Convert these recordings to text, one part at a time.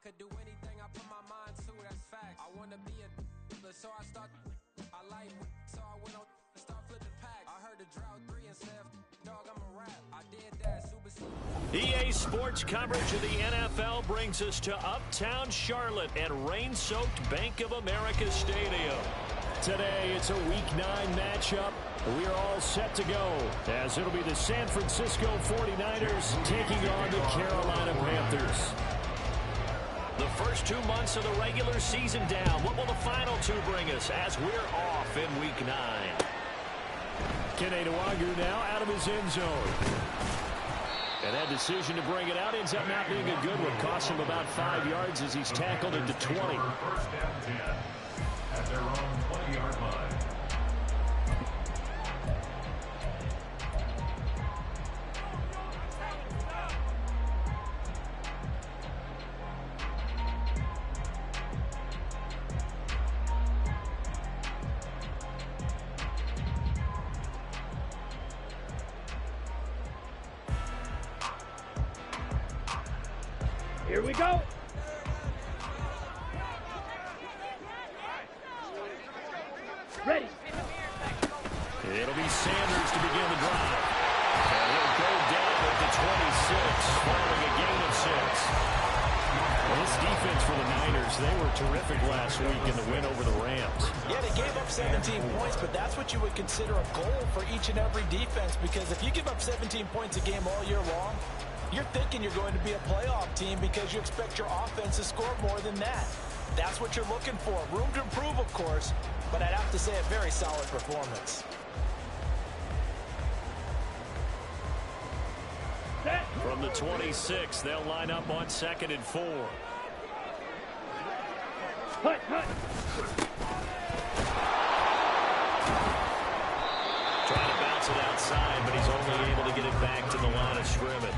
could do anything I put my mind to, that's fact. I want to be a so I start, I like, so I went on and start flipping packs. I heard the drought 3 and said, dog, I'm a rap. I did that, super. EA Sports coverage of the NFL brings us to Uptown Charlotte at rain-soaked Bank of America Stadium. Today, it's a Week 9 matchup. We are all set to go, as it'll be the San Francisco 49ers taking on the Carolina Panthers. The first 2 months of the regular season down. What will the final 2 bring us as we're off in Week 9? Kene Nwangwu now out of his end zone. And that decision to bring it out ends up not being a good one. Costs him about 5 yards as he's tackled into 20. First down 10 at their own 20-yard line. Here we go. Ready. It'll be Sanders to begin the drive. And he'll go down at the 26, following a gain of 6. Well, this defense for the Niners, they were terrific last week in the win over the Rams. Yeah, they gave up 17 points, but that's what you would consider a goal for each and every defense, because if you give up 17 points a game all year long, you're thinking you're going to be a playoff team because you expect your offense to score more than that. That's what you're looking for. Room to improve, of course, but I'd have to say a very solid performance. From the 26, they'll line up on 2nd and 4. Hut, hut. Trying to bounce it outside, but he's only able to get it back to the line of scrimmage.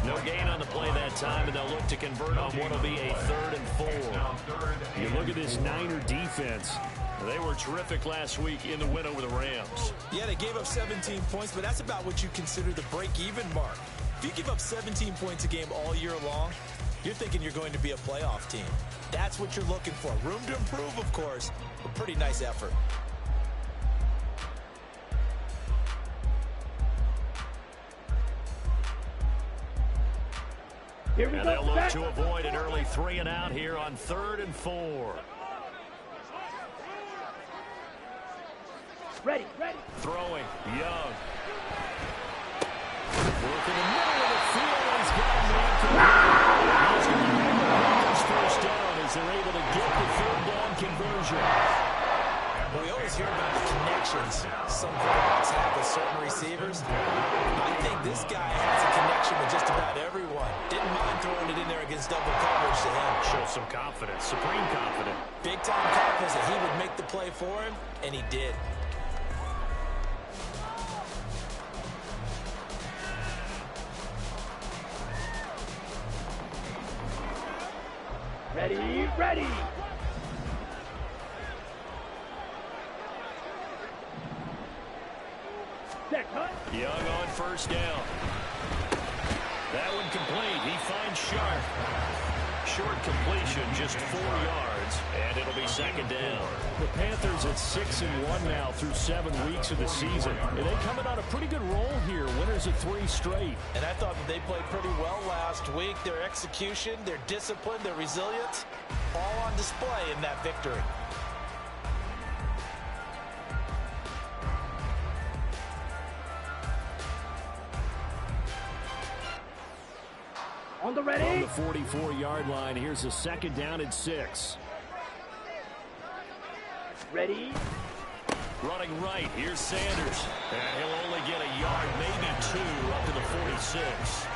No gain on the play that time, and they'll look to convert on what will be a 3rd and 4. You look at this Niner defense. They were terrific last week in the win over the Rams. Yeah, they gave up 17 points, but that's about what you consider the break-even mark. If you give up 17 points a game all year long, you're thinking you're going to be a playoff team. That's what you're looking for. Room to improve, of course, but pretty nice effort. Here we And go. they'll look to avoid an early 3 and out here on 3rd and 4. Ready, ready. Throwing, Young. Work in the middle of the field. He's got a man to his first down as they're able to get the 3rd down conversion. Well, we always hear about the connections some quarterbacks have with certain receivers. I think this guy has a connection with just about everyone. Didn't mind throwing it in there against double coverage to him. Shows some confidence, supreme confidence. Big-time confidence that he would make the play for him, and he did. Ready, ready. Check, hut. Young on 1st down. That one complete. He finds Sharp. Short completion, just 4 yards, and it'll be 2nd down. The Panthers at 6-1 now through 7 weeks of the season. And they coming on a pretty good roll here. Winners of 3 straight. And I thought that they played pretty well last week. Their execution, their discipline, their resilience, all on display in that victory. On the ready. From the 44-yard line, here's a 2nd down and 6. Ready. Running right, here's Sanders. And he'll only get a yard, maybe 2, up to the 46.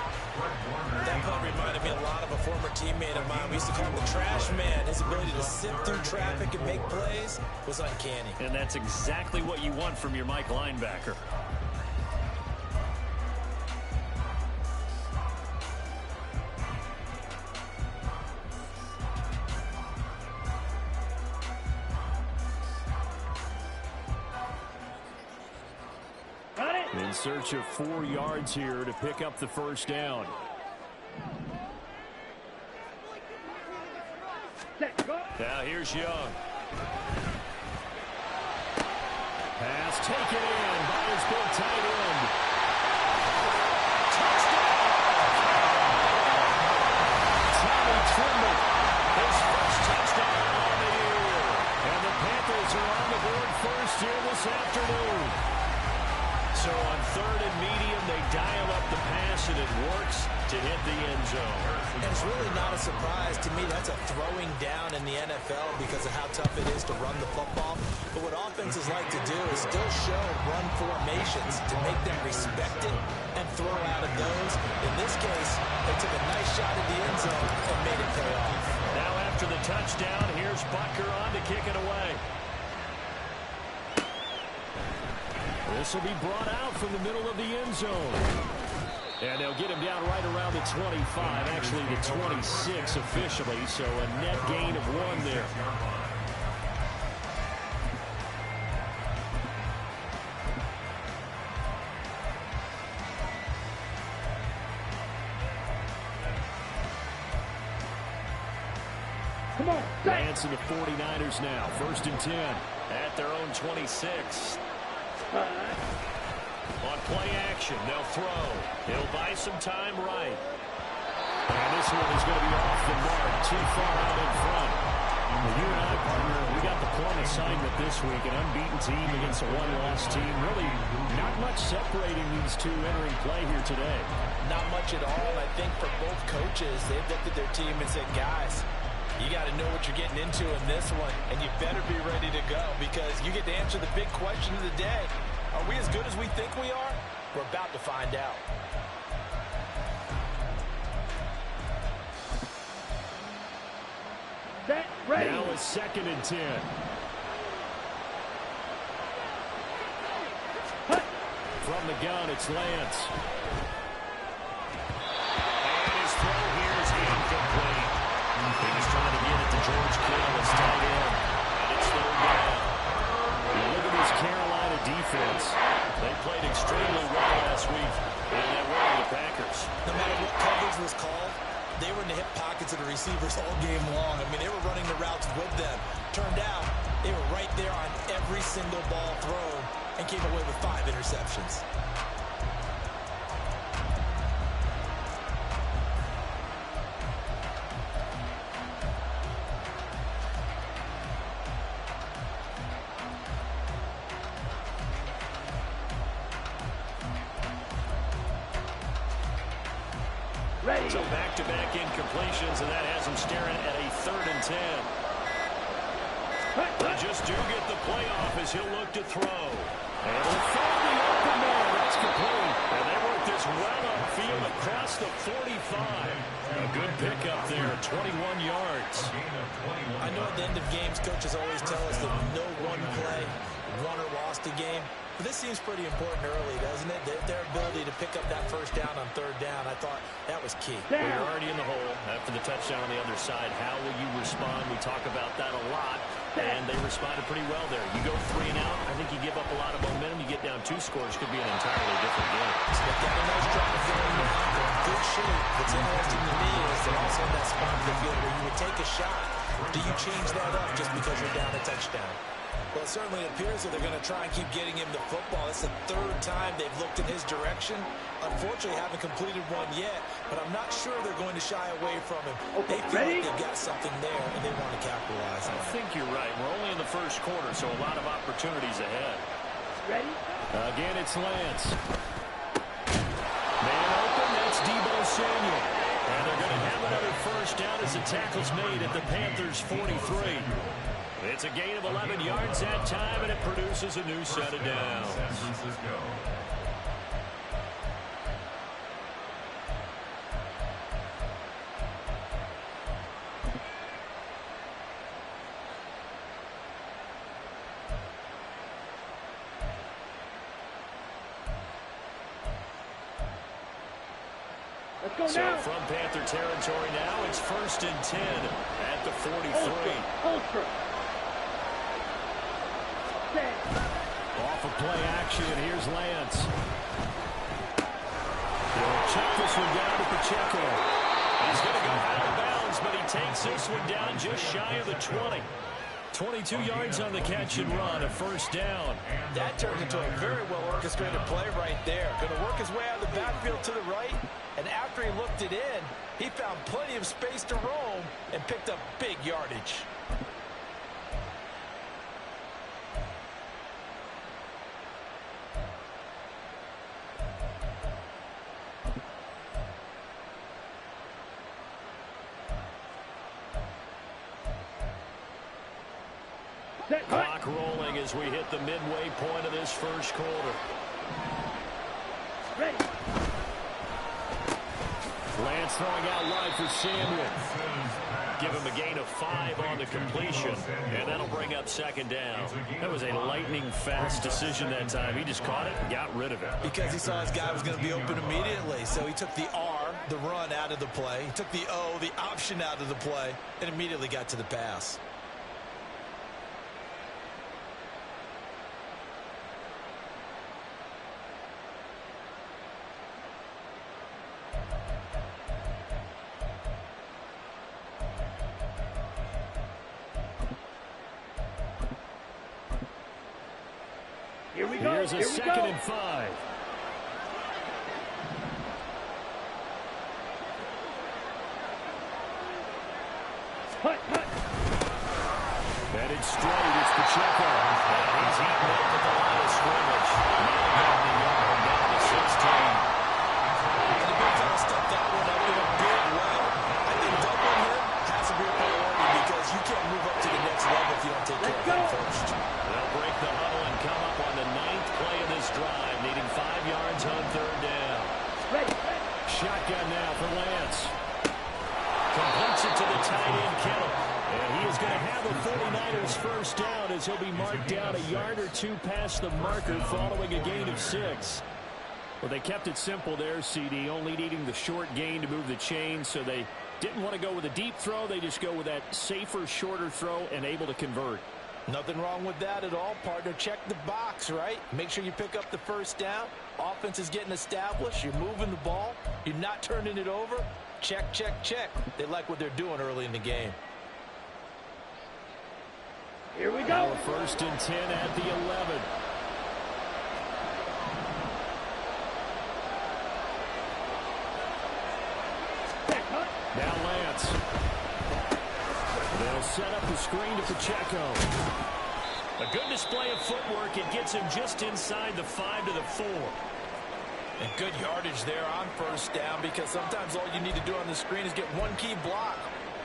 That play reminded me a lot of a former teammate of mine. We used to call him the trash man. His ability to sift through traffic and make plays was uncanny. And that's exactly what you want from your Mike linebacker. In search of 4 yards here to pick up the 1st down. Now here's Young. Pass taken in by his big tight end. Touchdown! Tommy Trimble, his first touchdown on the year. And the Panthers are on the board first here this afternoon. So on third and medium, they dial up the pass, and it works to hit the end zone. And it's really not a surprise to me. That's a throwing down in the NFL because of how tough it is to run the football. But what offenses like to do is still show run formations to make them respect it and throw out of those. In this case, they took a nice shot at the end zone and made it pay off. Now after the touchdown, here's Butker on to kick it away. This will be brought out from the middle of the end zone. And they'll get him down right around the 25, actually the 26 officially, so a net gain of 1 there. Come on, Lance and the 49ers now, 1st and 10 at their own 26. On play action, they'll throw. He'll buy some time right. And this one is going to be off the mark, too far out in front. Well, you and I, partner, we got the plum assignment this week, an unbeaten team against a one-loss team. Really not much separating these two entering play here today. Not much at all. I think for both coaches, they've looked at their team and said, guys, you got to know what you're getting into in this one, and you better be ready to go because you get to answer the big question of the day. Are we as good as we think we are? We're about to find out. set, ready. Now it's 2nd and 10. From the gun, it's Lance. And his throw here is incomplete. He was trying to get it to George Kittle, his tight end, and it's 3rd down. Look at this Carolina defense. They played extremely well last week, and they were the Packers. No matter what coverage was called, they were in the hip pockets of the receivers all game long. I mean, they were running the routes with them. Turned out, they were right there on every single ball thrown and came away with 5 interceptions. So back-to-back incompletions, and that has him staring at a 3rd and 10. They just do get the playoff as he'll look to throw. And he'll throw the open man. That's complete. And they work this well upfield across the 45. A good pickup there, 21 yards. I know at the end of games, coaches always tell us that no one play won or lost a game. But this seems pretty important early, doesn't it? Their ability to pick up that 1st down on 3rd down, I thought that was key. Well, you're already in the hole after the touchdown on the other side. How will you respond? We talk about that a lot, and they responded pretty well there. You go 3 and out, I think you give up a lot of momentum. You get down 2 scores, could be an entirely different game. So they've got a nice drive going now. They're in good shape. What's interesting to me is they're also in that spot of the field where you would take a shot. Do you change that up just because you're down a touchdown? Well, it certainly appears that they're going to try and keep getting him the football. It's the 3rd time they've looked in his direction. Unfortunately, haven't completed one yet, but I'm not sure they're going to shy away from him. They feel like they've got something there, and they want to capitalize on it. I think you're right. We're only in the 1st quarter, so a lot of opportunities ahead. Ready? Again, it's Lance. Man open, that's Deebo Samuel. And they're going to have another 1st down as the tackle's made at the Panthers' 43. It's a gain of 11 yards that time, and it produces a new set of downs. San Francisco. Let's go So now. from Panther territory now, it's 1st and 10 at the 43. Ultra. Set. Off of play action, here's Lance. He'll check this one down to Pacheco. He's going to go out of bounds, but he takes this one down just shy of the 20. 22 yards on the catch and run, a first down. That turned into a very well-orchestrated play right there. Going to work his way out of the backfield to the right, and after he looked it in, he found plenty of space to roam and picked up big yardage. Clock rolling as we hit the midway point of this first quarter. Ready. Lance throwing out wide for Samuel. Give him a gain of 5 on the completion, and that'll bring up second down. That was a lightning-fast decision that time. He just caught it and got rid of it. Because he saw his guy was going to be open immediately, so he took the R, the run, out of the play. He took the O, the option, out of the play, and immediately got to the pass. Here we go. Here's a second and 5. Hut. Headed straight, it's Pacheco. And he's eaten up at the line of scrimmage. Now the yard down to 16. The big fella stepped that one up in a big way. I think doubling him has to be a priority because you can't move up to the next level if you don't take care of him first. They'll break the huddle and come up on the 9th play of this drive, needing 5 yards on third down. Ready. Shotgun now for Lance. Completes it to the tight end, Kittle. And he is going to have the 49ers first down as he'll be marked down a yard or two past the marker following a gain of 6. Well, they kept it simple there, CD, only needing the short gain to move the chain, so they didn't want to go with a deep throw. They just go with that safer, shorter throw and able to convert. Nothing wrong with that at all, partner. Check the box, right? Make sure you pick up the first down. Offense is getting established. You're moving the ball. You're not turning it over. Check, check, check. They like what they're doing early in the game. Here we Now go. a first and 10 at the 11. Now Lance. They'll set up the screen to Pacheco. A good display of footwork. It gets him just inside the 5 to the 4. And good yardage there on first down because sometimes all you need to do on the screen is get one key block.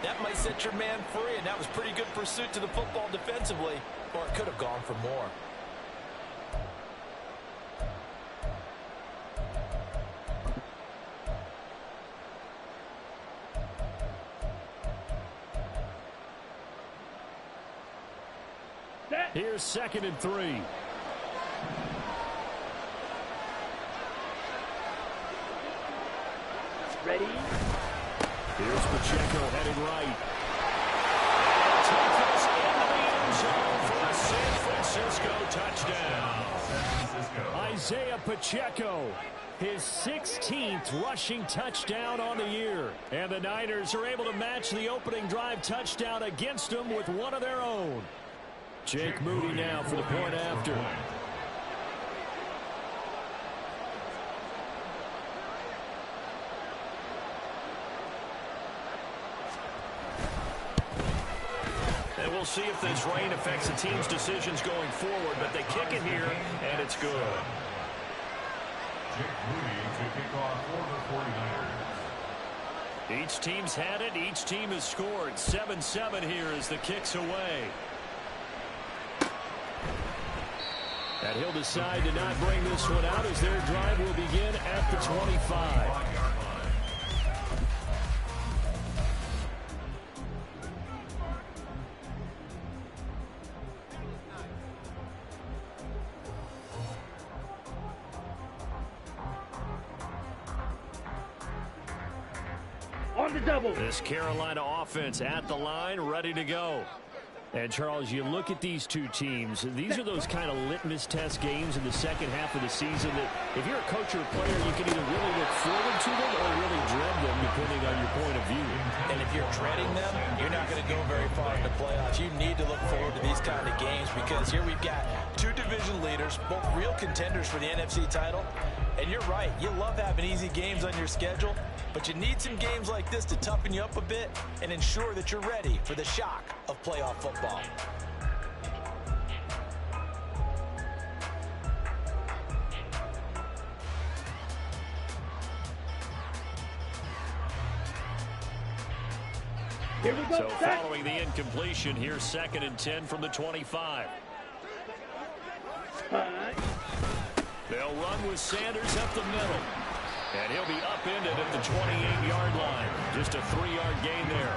That might set your man free, and that was pretty good pursuit to the football defensively, or it could have gone for more. Here's second and 3. Ready. Here's Pacheco headed right. Tackles into the end zone for a San Francisco touchdown. Isaiah Pacheco, his 16th rushing touchdown on the year. And the Niners are able to match the opening drive touchdown against them with one of their own. Jake Moody now for the point after. And we'll see if this rain affects the team's decisions going forward, but they kick it here, and it's good. Jake Moody to kick off for the 49ers. Each team's had it. Each team has scored. 7-7 here as the kick's away. And he'll decide to not bring this one out as their drive will begin at the 25. On the double. This Carolina offense at the line, ready to go. And, Charles, you look at these two teams, these are those kind of litmus test games in the second half of the season that if you're a coach or a player, you can either really look forward to them or really dread them, depending on your point of view. And if you're dreading them, you're not going to go very far in the playoffs. You need to look forward to these kind of games because here we've got two division leaders, both real contenders for the NFC title. And you're right, you love having easy games on your schedule, but you need some games like this to toughen you up a bit and ensure that you're ready for the shock of playoff football. Here we go. So following the incompletion, here's 2nd and 10 from the 25. They'll run with Sanders up the middle. And he'll be upended at the 28-yard line. Just a 3-yard gain there.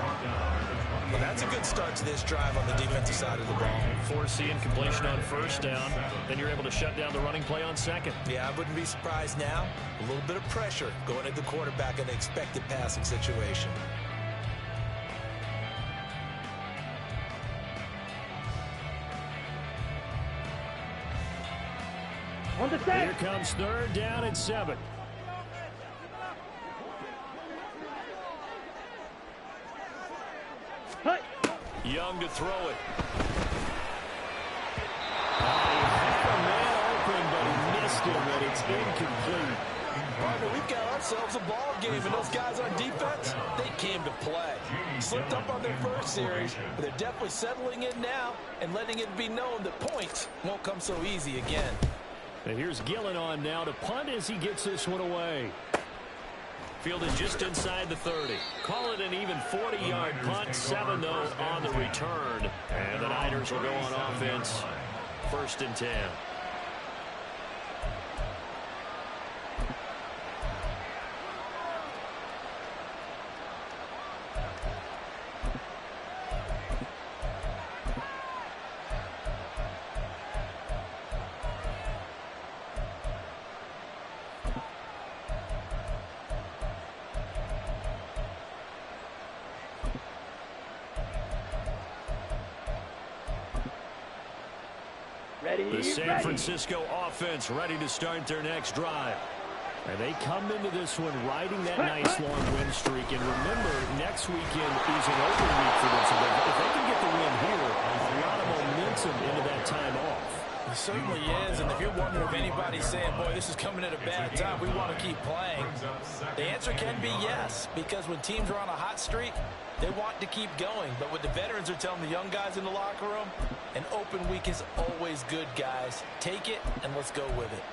Well, that's a good start to this drive on the defensive side of the ball. Force the incompletion on 1st down. Then you're able to shut down the running play on 2nd. Yeah, I wouldn't be surprised now. A little bit of pressure going at the quarterback in an expected passing situation. On the set. Here comes 3rd down and 7. Hut. Young to throw it. He had a man open, but he missed him, and it's incomplete. Partner, we've got ourselves a ball game, and those guys on defense, they came to play. Slipped up on their first series, but they're definitely settling in now and letting it be known that points won't come so easy again. And here's Gillen on now to punt as he gets this one away. Fielded just inside the 30. Call it an even 40-yard punt. 7, though, on the return. And the Niners will go on offense. 1st and 10. The San Francisco offense ready to start their next drive. And they come into this one riding that nice long win streak. And remember, next weekend is an open week for them. So if they can get the win here, a lot of momentum into that time off. It certainly is, and if you're wondering if anybody's saying, boy, this is coming at a bad time, we want to keep playing, the answer can be yes, because when teams are on a hot streak, they want to keep going. But what the veterans are telling the young guys in the locker room, an open week is always good, guys. Take it, and let's go with it.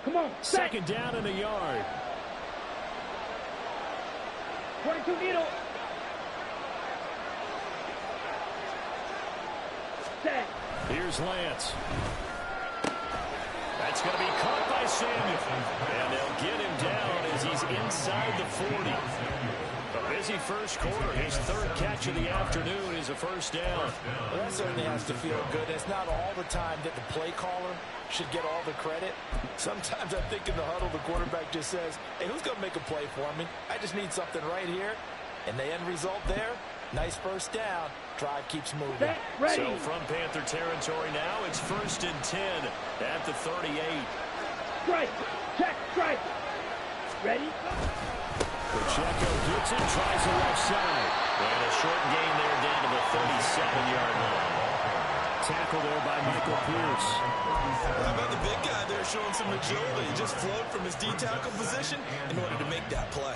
Come on. 2nd down and a yard. 22 needle. Set. Here's Lance. That's going to be caught by Samuel. And they'll get him down as he's inside the 40. A busy first quarter. His 3rd catch of the afternoon is a 1st down. Well, that certainly has to feel good. It's not all the time that the play caller should get all the credit. Sometimes I think in the huddle, the quarterback just says, hey, who's going to make a play for me? I just need something right here. And the end result there, nice 1st down. Drive keeps moving. So from Panther territory now, it's 1st and 10 at the 38. Strike. Check. Strike. Ready? Pacheco gets it, tries the left side. And a short gain there down to the 37-yard line. Tackle there by Michael Pierce. How about the big guy there showing some agility? He just flowed from his D-tackle position in order to make that play.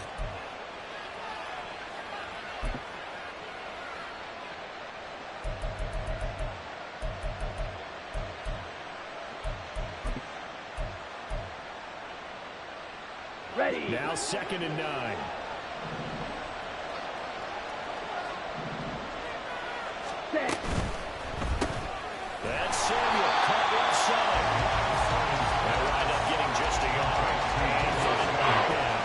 Ready. Now 2nd and 9. Set. That's Samuel, caught left side. That wind up getting just a yard. And first back down.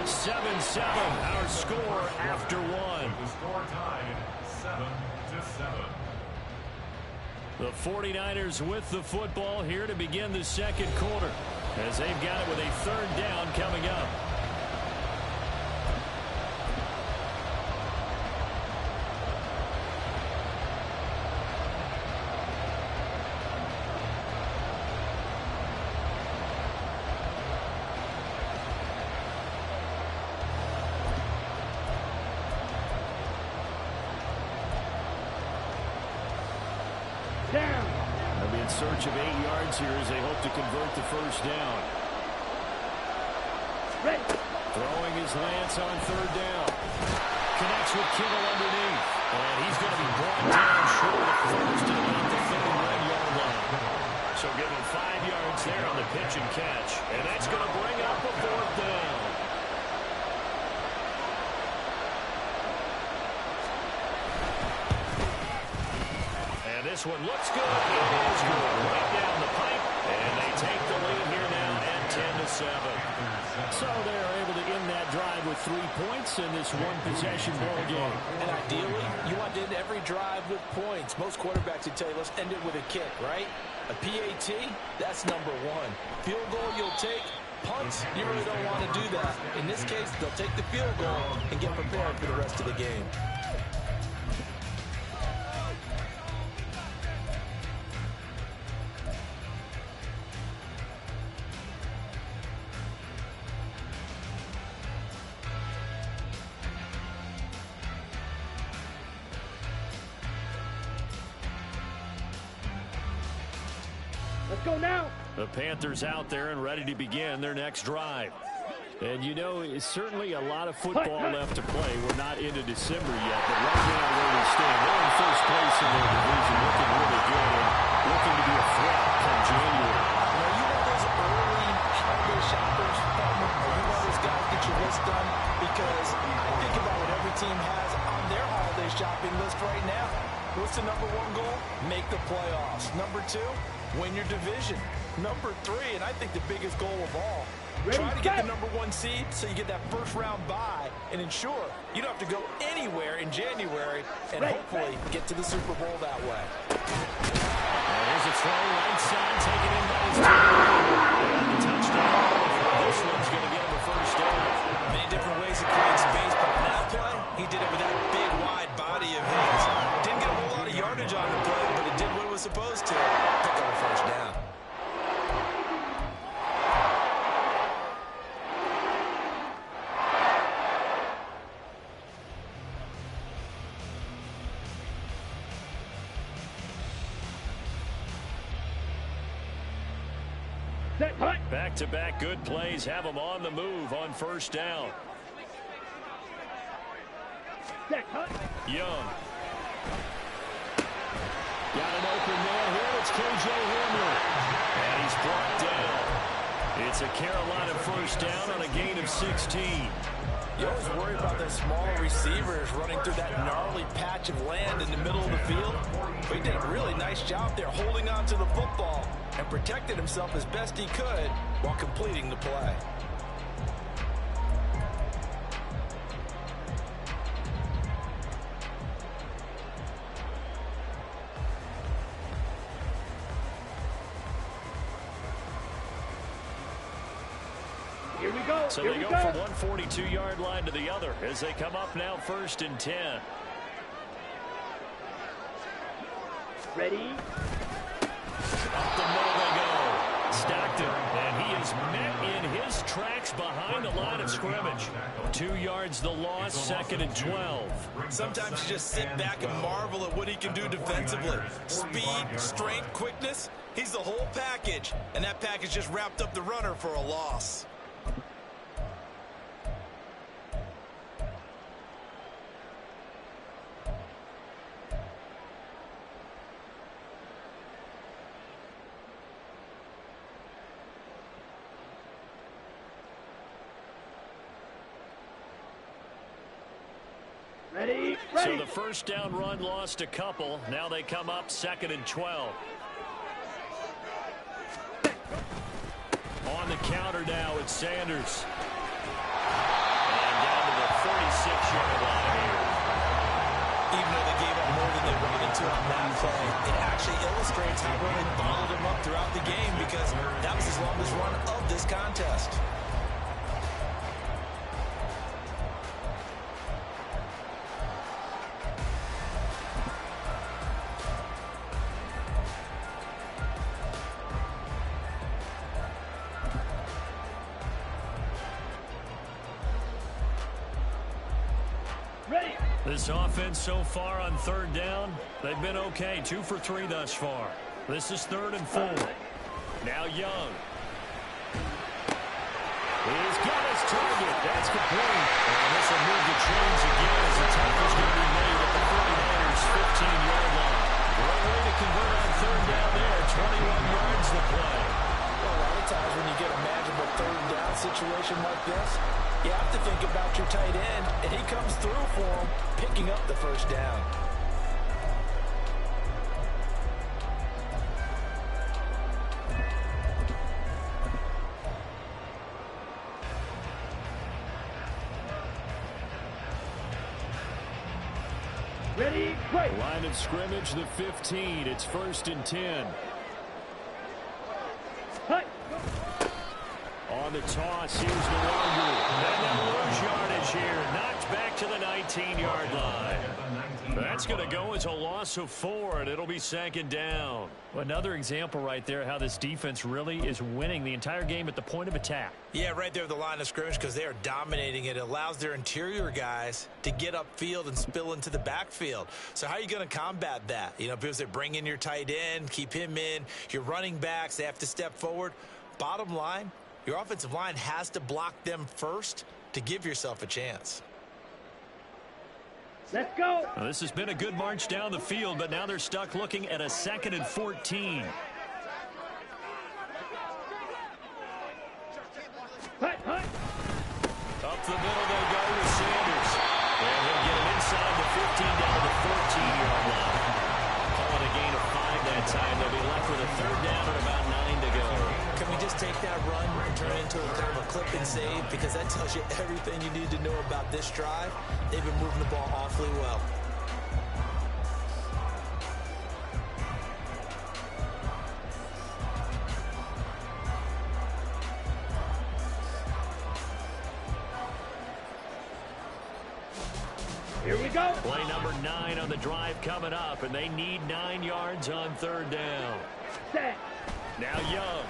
7-7, our score after 1. The score tied 7-7. The 49ers with the football here to begin the second quarter, as they've got it with a third down coming up. Down. They'll be in search of 8 yards here as they hope to convert the first down. Ready. Throwing his Lance on third down. Connects with Kittle underneath. And he's going to be brought down short of first at about the 31-yard line. So give him 5 yards there on the pitch and catch. And that's going to bring up a fourth down. And this one looks good. It is good. Right down the pipe. And they take the lead here now at 10-7. So they're able to end that drive with 3 points in this one-possession ball game. And ideally, you want to end every drive with points. Most quarterbacks would tell you, let's end it with a kick, right? A PAT, that's number one. Field goal you'll take. Punts, you really don't want to do that. In this case, they'll take the field goal and get prepared for the rest of the game. Let's go now. The Panthers out there and ready to begin their next drive. And you know, it's certainly a lot of football left to play. We're not into December yet, but right now where we stand, they're in first place in their division, looking really good and looking to be a threat come January. Are you one of those early holiday shoppers? Are you one of those guys get your list done? Because I think about what every team has on their holiday shopping list right now. What's the number one goal? Make the playoffs. Number two, win your division. Number three, and I think the biggest goal of all, try to get the number one seed so you get that first round bye and ensure you don't have to go anywhere in January and hopefully get to the Super Bowl that way. And here's a throw right side taken in by his team. And the touchdown. This one's going to get him a first down. Many different ways to create space, but on that play, he did it with that big, wide body of his. Didn't get a whole lot of yardage on the play, but it did what it was supposed to. Pick up a first down. Back-to-back good plays have them on the move on first down. Young. Got an open man here. It's K.J. Hamler. And he's brought down. It's a Carolina first down on a gain of 16. You always worry about those small receivers running through that gnarly patch of land in the middle of the field. But he did a really nice job there holding on to the football and protected himself as best he could while completing the play. Here we go. So they go from one 42-yard line to the other as they come up now first and 10. Ready. Up the middle they go. Stockton, and he is met in his tracks behind the line of scrimmage. 2 yards the loss, second and 12. Sometimes you just sit back and marvel at what he can do defensively. Speed, strength, quickness, he's the whole package. And that package just wrapped up the runner for a loss. Ready. So the first down run lost a couple. Now they come up second and 12. On the counter now, it's Sanders. And down to the 46-yard line here. Even though they gave up more than they wanted to, to on that play. It actually illustrates how well they bottled him up throughout the game because that was his longest run of this contest. This offense so far on third down, they've been okay. 2 for 3 thus far. This is 3rd and 4. Now Young. He's got his target. That's complete. And this will move the chains again as the tackle's going to be made at the 49ers' 15-yard line. Great way to convert on third down there. 21 yards to play. Well, a lot of times when you get a manageable third down situation like this, you have to think about your tight end, and he comes through for him, picking up the first down. Ready, break. Line of scrimmage, the 15. It's 1st and 10. Cut. On the toss, here's Nwangu. And they'll lose yardage here. Knocked back to the 19-yard line. That's going to go as a loss of 4, and it'll be 2nd down. Another example right there how this defense really is winning the entire game at the point of attack. Yeah, right there at the line of scrimmage because they are dominating it. It allows their interior guys to get upfield and spill into the backfield. So how are you going to combat that? You know, because they bring in your tight end, keep him in. Your running backs, they have to step forward. Bottom line, your offensive line has to block them first to give yourself a chance. Let's go. Well, this has been a good march down the field, but now they're stuck looking at a 2nd and 14. Hut, hut. Up the middle they go with Sanders. And he'll get him inside the 15 down to the 14-yard line. Calling a gain of 5 that time. They'll be left with a 3rd down and about 9 to go. Can we just take that run and turn it into a kind of a clip and save? Because that tells you everything you need to know about this drive. They've been moving the ball awfully well. Here we go. Play number 9 on the drive coming up, and they need 9 yards on 3rd down. Set. Now Young.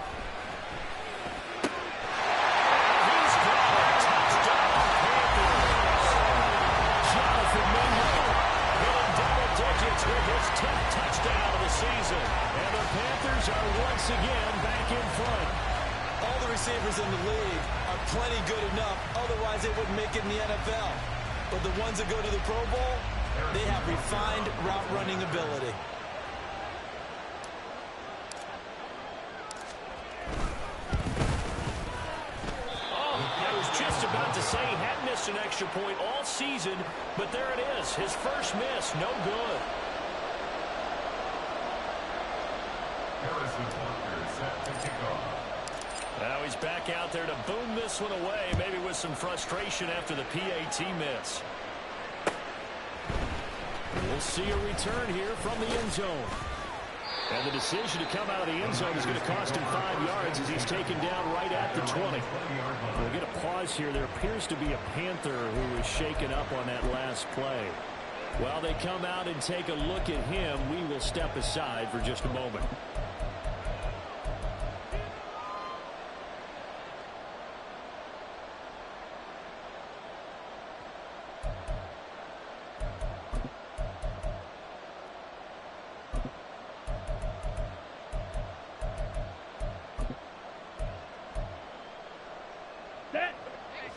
He's got a touchdown, Panthers. Jonathan Mingo hitting double digits with his 10th touchdown of the season. And the Panthers are once again back in front. All the receivers in the league are plenty good enough. Otherwise, they wouldn't make it in the NFL. But the ones that go to the Pro Bowl, they have refined route running ability. I was just about to say he hadn't missed an extra point all season, but there it is. His first miss, no good. Now he's back out there to boom this one away, maybe with some frustration after the PAT miss. We'll see a return here from the end zone. And the decision to come out of the end zone is going to cost him 5 yards as he's taken down right at the 20. We'll get a pause here. There appears to be a Panther who was shaken up on that last play. While they come out and take a look at him, we will step aside for just a moment.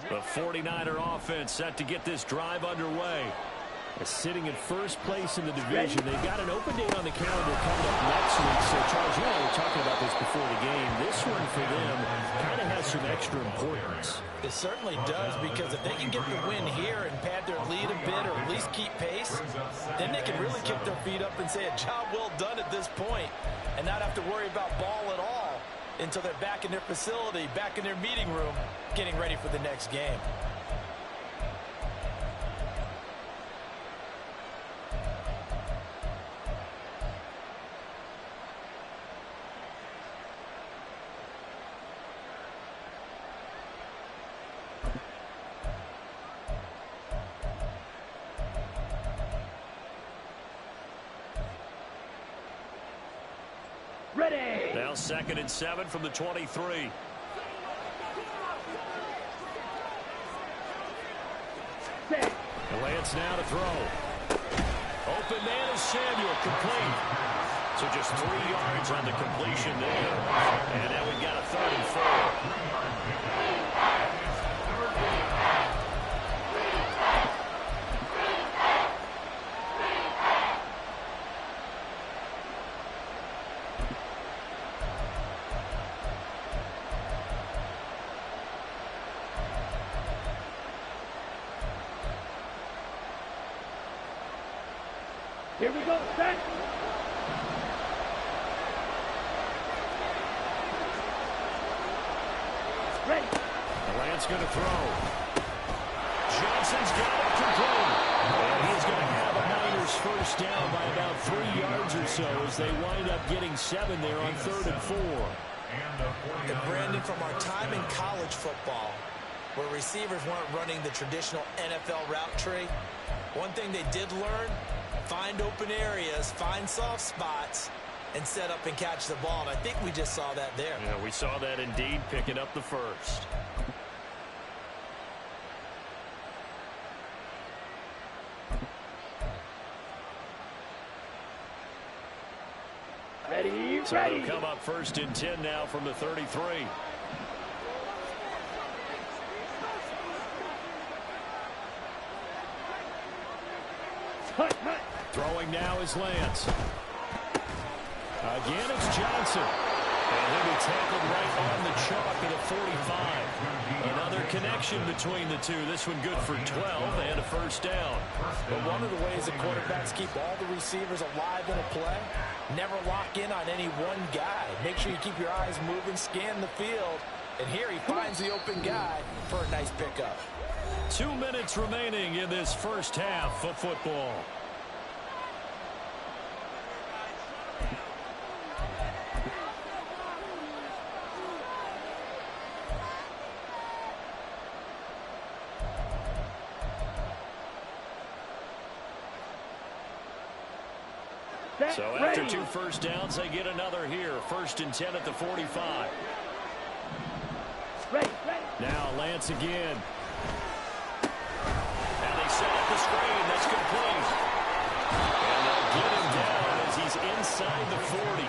The 49er offense set to get this drive underway. Sitting in first place in the division. They've got an open date on the calendar coming up next week. So, Charles, you and I were talking about this before the game. This one for them kind of has some extra importance. It certainly does, because if they can get the win here and pad their lead a bit or at least keep pace, then they can really kick their feet up and say a job well done at this point and not have to worry about ball at all until they're back in their facility, back in their meeting room, getting ready for the next game. Ready. Now 2nd and 7 from the 23. Set. Lance now to throw. Open man is Samuel, complete. So just 3 yards on the completion there. And now we've got a 3rd and 4. Here we go. Set. Ready. Lance going to throw. Johnson's got it complete. And he's going to have a Niners first down by about 3 yards or so as they wind up getting 7 there on 3rd and 4. And Brandon, from our time in college football, where receivers weren't running the traditional NFL route tree, one thing they did learn: find open areas, find soft spots, and set up and catch the ball. And I think we just saw that there. Yeah, we saw that indeed, picking up the first. Ready. So Ready. they'll come up 1st and 10 now from the 33. Hut, hut. Throwing now is Lance. Again, it's Johnson. And he'll be tackled right on the chalk at a 45. Another connection between the two. This one good for 12 and a first down. But one of the ways that quarterbacks keep all the receivers alive in a play, never lock in on any one guy. Make sure you keep your eyes moving, scan the field. And here he finds the open guy for a nice pickup. 2 minutes remaining in this first half of football. Set. So after Ready. 2 first downs, they get another here. 1st and 10 at the 45. Ready. Ready. Now Lance again. And they set up the screen. That's complete. And they'll get him down as he's inside the 40.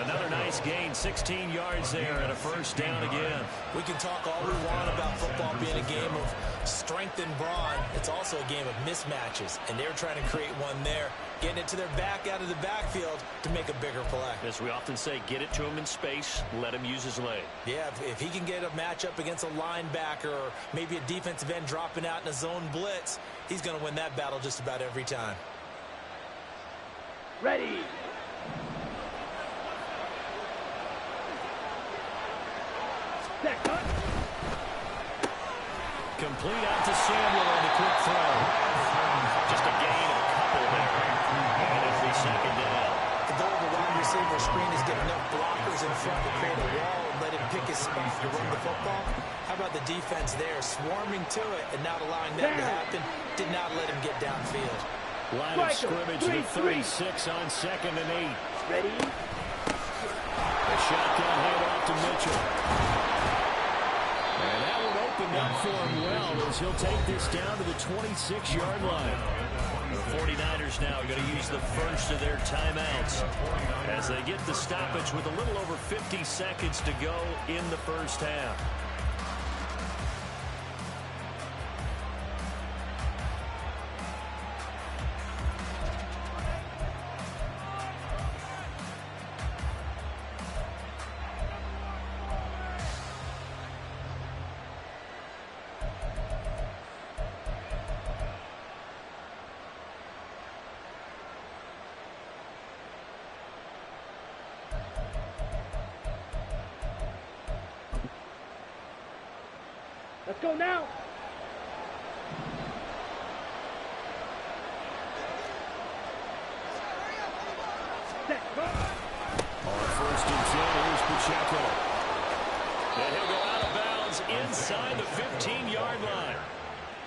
Another nice gain. 16 yards there and a first down again. We can talk all we want about football being a game of strength and brawn. It's also a game of mismatches, and they're trying to create one there, getting it to their back out of the backfield to make a bigger play. As we often say, get it to him in space, let him use his leg. Yeah, if he can get a matchup against a linebacker or maybe a defensive end dropping out in a zone blitz, he's going to win that battle just about every time. Ready. Set. Hut. Complete out to Samuel on the quick throw. Just a gain of a couple there. And it'll be 2nd down. The goal of a wide receiver screen is get enough blockers in front to create a wall and let him pick his spot to run the football. How about the defense there, swarming to it and not allowing that to happen? Did not let him get downfield. Line of scrimmage to 36 on 2nd and 8. Ready. A shotgun handoff to Mitchell. And that one opened up for him well as he'll take this down to the 26-yard line. The 49ers now are going to use the first of their timeouts as they get the stoppage with a little over 50 seconds to go in the first half. Let's go now. Set. On 1st and 10, here's Pacheco. And he'll go out of bounds inside the 15-yard line.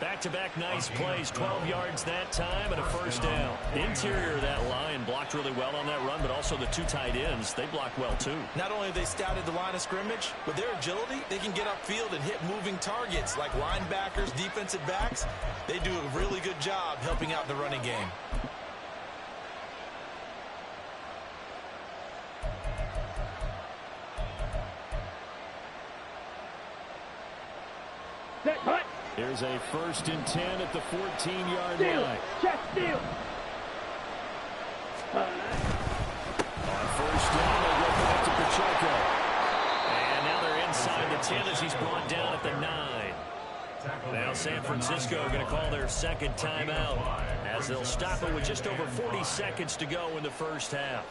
Back-to-back nice plays, 12 yards that time and a first down. Interior of that line blocked really well on that run, but also the two tight ends, they blocked well too. Not only have they scouted the line of scrimmage, with their agility, they can get upfield and hit moving targets like linebackers, defensive backs. They do a really good job helping out the running game. Set, hut. Here's a 1st and 10 at the 14-yard Steal. line. Check, steal. On 1st down, they go back to Pacheco. And now they're inside the 10 as he's brought down at the 9. Now San Francisco going to call their second timeout as they'll stop it with just over 40 seconds to go in the first half.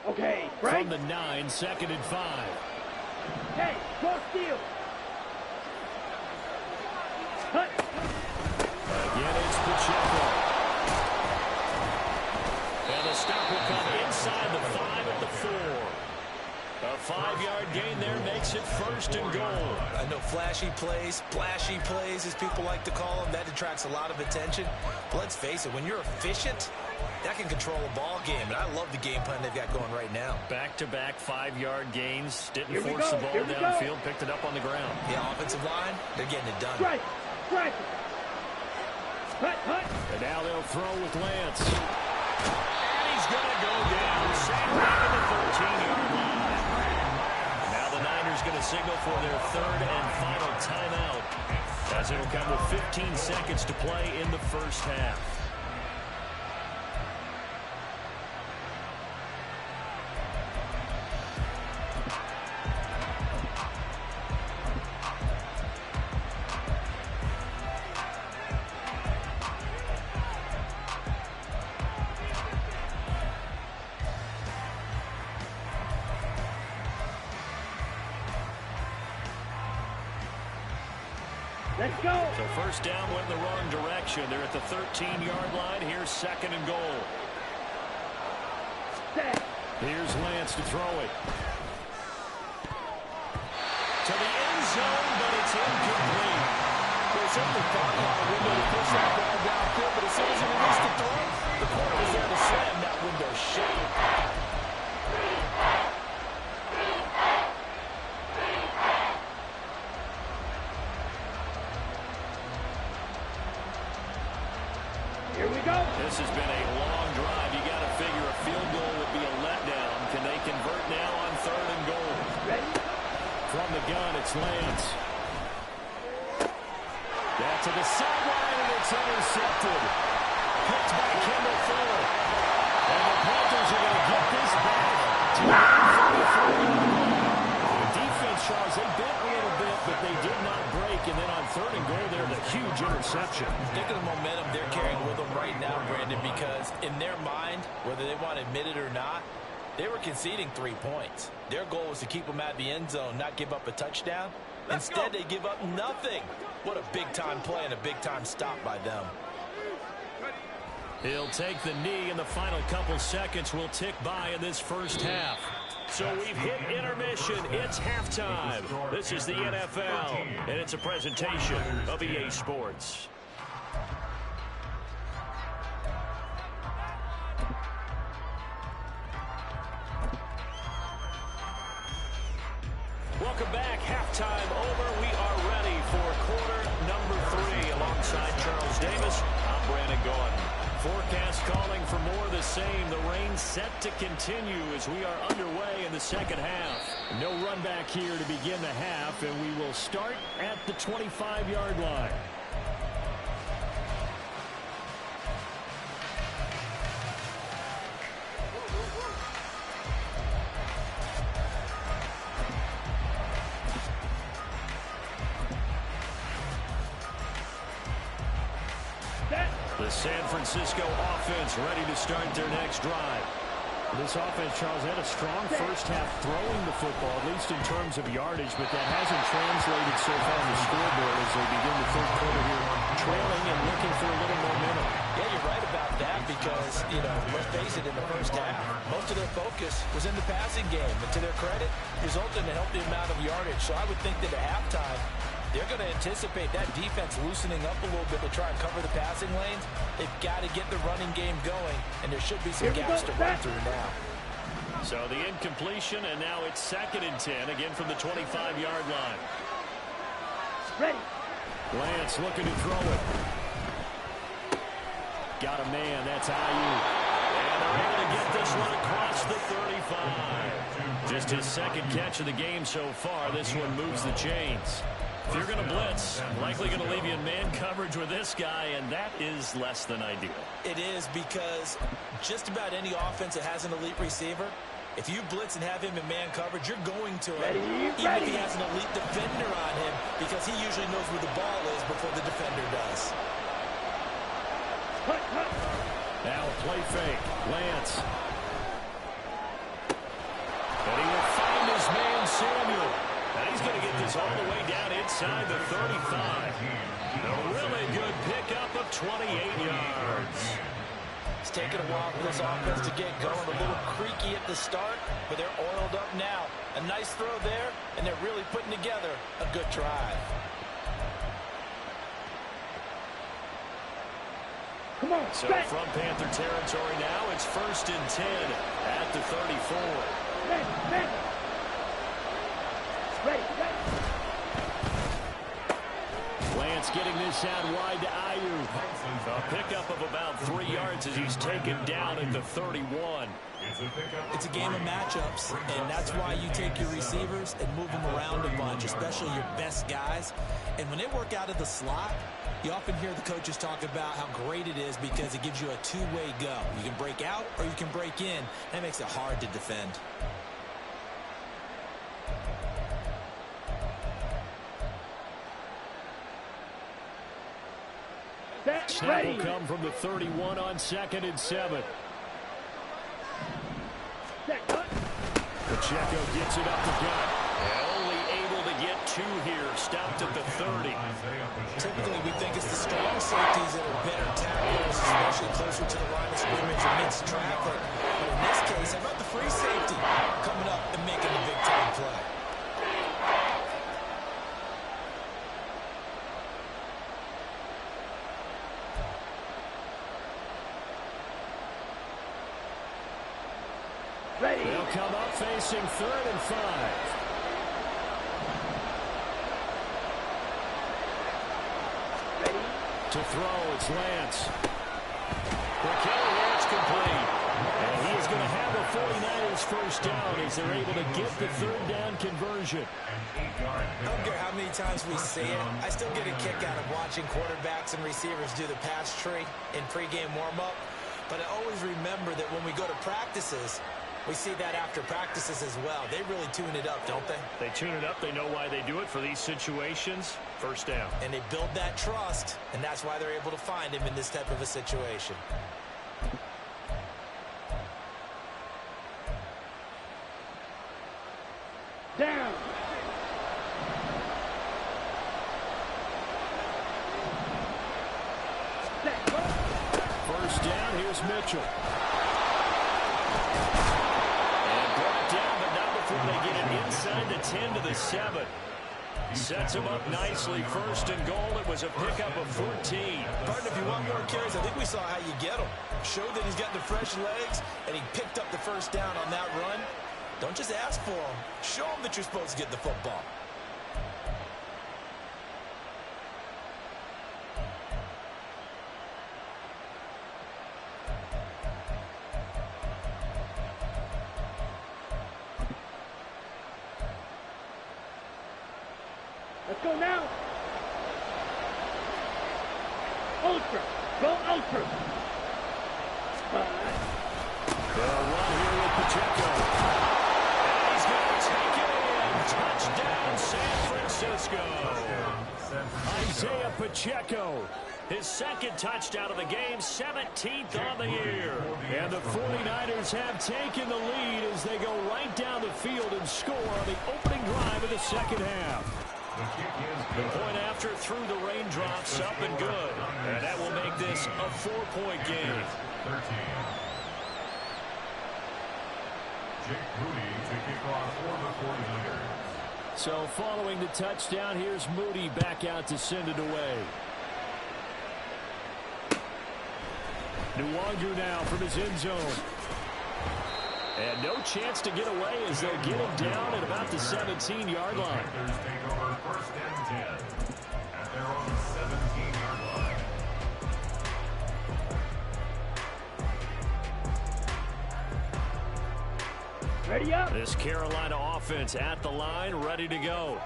Okay, From Frank. the 9, 2nd and 5. Hey, cross steal. Hut. Again, it's Pacheco. And the stop will come inside the 5 at the 4. A 5-yard gain there makes it 1st and goal. I know flashy plays, splashy plays, as people like to call them, that attracts a lot of attention. But let's face it, when you're efficient, that can control a ball game. And I love the game plan they've got going right now. Back-to-back 5-yard gains. Didn't Here we force go, the ball here we go. downfield. Picked it up on the ground. The offensive line, they're getting it done. Strike. Strike. Hut, hut. And now they'll throw with Lance. And he's going to go down. Sacked back at the 13-yard line. Now the Niners going to signal for their 3rd and final timeout as it'll come with 15 seconds to play in the first half. Let's go. So first down went in the wrong direction. They're at the 13-yard line. Here's 2nd and goal. Set. Here's Lance to throw it. To the end zone, but it's incomplete. They certainly thought he had a window to push that ball downfield, but as soon as he released the throw, the corner was there to slam that window shut. Here we go. This has been a long drive. You got to figure a field goal would be a letdown. Can they convert now on 3rd and goal? Ready. From the gun, it's Lance. That's to the sideline, and it's intercepted. Picked by Kendall Fuller. And the Panthers are going to get this back to the 34-yard line. The defense, Charles, they bent a little bit, but they did not break. And then on 3rd and goal, there's a huge interception. Think of the momentum they're carrying with them right now, Brandon, because in their mind, whether they want to admit it or not, they were conceding 3 points. Their goal was to keep them out of the end zone, not give up a touchdown. Instead, they give up nothing. What a big-time play and a big-time stop by them. He'll take the knee, and the final couple seconds will tick by in this first half. So we've hit intermission. It's halftime. This is the NFL, and it's a presentation of EA Sports. Welcome back. Halftime over. We are ready for quarter number 3. Alongside Charles Davis, I'm Brandon Gordon. Forecast calling for more of the same. The rain set to continue as we are underway in the second half. No run back here to begin the half, and we will start at the 25-yard line. The San Francisco offense ready to start their next drive. This offense, Charles, had a strong first half throwing the football, at least in terms of yardage, but that hasn't translated so far on the scoreboard as they begin the third quarter here, trailing and looking for a little momentum. Yeah, you're right about that because, let's face it, in the first half, most of their focus was in the passing game. And to their credit, resulted in a healthy amount of yardage. So I would think that at halftime, they're going to anticipate that defense loosening up a little bit to try and cover the passing lanes. They've got to get the running game going, and there should be some gaps to run through now. So the incompletion, and now it's 2nd and 10, again from the 25-yard line. Ready. Lance looking to throw it. Got a man, that's Ayuk. And they're able to get this one across the 35. Just his 2nd catch of the game so far. This one moves the chains. If you're going to blitz, likely going to leave you in man coverage with this guy, and that is less than ideal. It is because just about any offense that has an elite receiver, if you blitz and have him in man coverage, you're going to him, even if he has an elite defender on him, because he usually knows where the ball is before the defender does. Now a play fake. Lance. And he will find his man, Samuel. And he's going to get this all the way down inside the 35. A really good pickup of 28 yards. It's taken a while for this offense to get going. A little creaky at the start, but they're oiled up now. A nice throw there, and they're really putting together a good drive. Come on, so from Panther territory now, it's 1st and 10 at the 34. Ready. Lance getting this out wide to Ayuk. A pickup of about 3 yards as he's taken down at the 31. It's a game of matchups, and that's why you take your receivers and move them around a bunch, especially your best guys. And when they work out of the slot, you often hear the coaches talk about how great it is because it gives you a two-way go. You can break out or you can break in. That makes it hard to defend. Snap will come from the 31 on 2nd and 7. Pacheco gets it up the gut. And only able to get 2 here. Stopped at the 30. Typically, we think it's the strong safeties that are better tacklers, especially closer to the line of scrimmage amidst traffic. But in this case, how about the free safety coming up and making the big-time play? They'll come up facing 3rd and 5. To throw, it's Lance. It's complete. And he is going to have a 49ers first down as they're able to get the 3rd down conversion. I don't care how many times we see it. I still get a kick out of watching quarterbacks and receivers do the pass tree in pregame warm-up. But I always remember that when we go to practices, we see that after practices as well. They really tune it up, don't they? They tune it up. They know why they do it for these situations. First down. And they build that trust, and that's why they're able to find him in this type of a situation. Down. First down, here's Mitchell. Before they get it inside the 10 to the 7. Sets him up nicely. 1st and goal. It was a pickup of 14. Partner, if you want more carries, I think we saw how you get him. Showed that he's got the fresh legs, and he picked up the first down on that run. Don't just ask for him. Show him that you're supposed to get the football. Let's go now. Ultra. Go ultra. They'll run here with Pacheco. And he's going to take it in. Touchdown, San Francisco. Isaiah Pacheco His second touchdown of the game, 17th on the year. And the 49ers have taken the lead as they go right down the field and score on the opening drive of the second half. The point after through the raindrops, up and good. And that will make this a 4-point game. So following the touchdown, here's Moody back out to send it away. Nwangu now from his end zone. And no chance to get away as they'll get him down at about the 17-yard line. Take over first and 10 at their own 17-yard line. Ready up. This Carolina offense at the line, ready to go.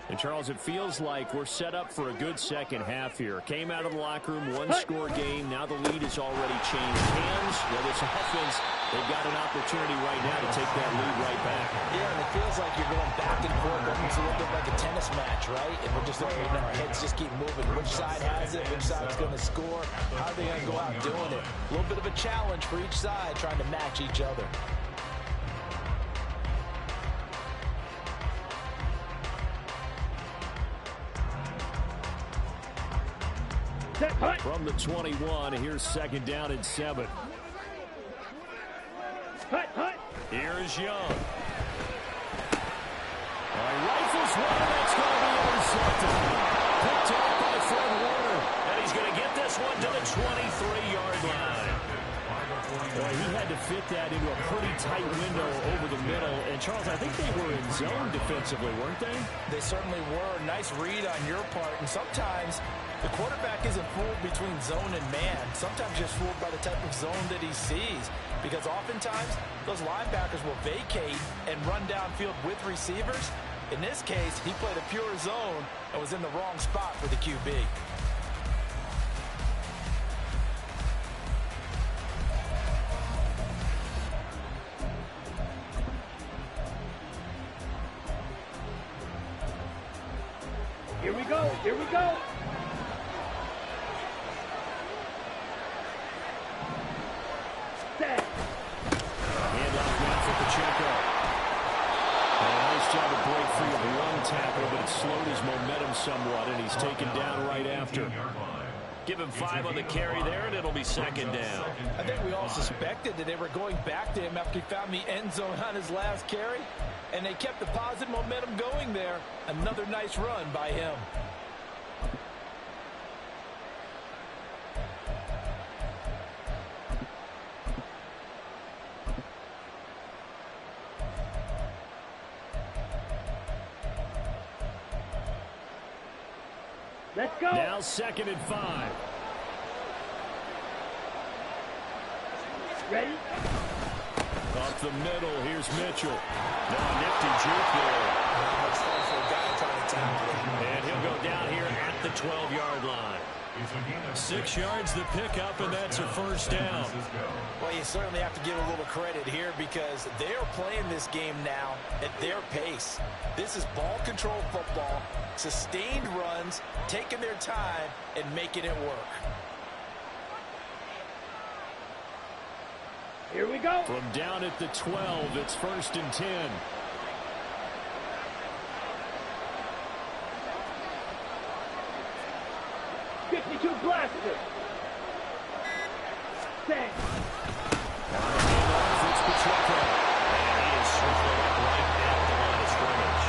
And, Charles, it feels like we're set up for a good second half here. Came out of the locker room, one-score game. Now the lead has already changed hands. Well, this offense, they've got an opportunity right now to take that lead right back. Yeah, and it feels like you're going back and forth, almost a little bit like a tennis match, right? And we're just looking at our heads just keep moving. Which side has it? Which side's going to score? How are they going to go out doing it? A little bit of a challenge for each side, trying to match each other. From the 21, here's second down and 7. Here's Young. Rifles one, that's going to be intercepted. Picked off by Fred Warner. And he's going to get this one to the 23-yard line. Well, he had to fit that into a pretty tight window over the middle. And, Charles, I think they were in zone defensively, weren't they? They certainly were. Nice read on your part. And sometimes the quarterback isn't fooled between zone and man. Sometimes just fooled by the type of zone that he sees. Because oftentimes, those linebackers will vacate and run downfield with receivers. In this case, he played a pure zone and was in the wrong spot for the QB. Here we go. Here we go. Set. Handoff now for Pacheco. Nice job to break free of one tackle, but it slowed his momentum somewhat, and he's taken down right after. Give him 5 on the carry there, and it'll be second down. I think we all suspected that they were going back to him after he found the end zone on his last carry, and they kept the positive momentum going there. Another nice run by him. Let's go. Now second and 5. Ready? Up the middle, here's Mitchell. Now nifty juke there. And he'll go down here at the 12-yard line. 6 yards the pickup, and that's a first down. Well, you certainly have to give a little credit here because they're playing this game now at their pace. This is ball control football, sustained runs, taking their time, and making it work. Here we go. From down at the 12, it's first and 10. Blaster. Set. It's Pacheco. And he is circling up right at the line of scrimmage.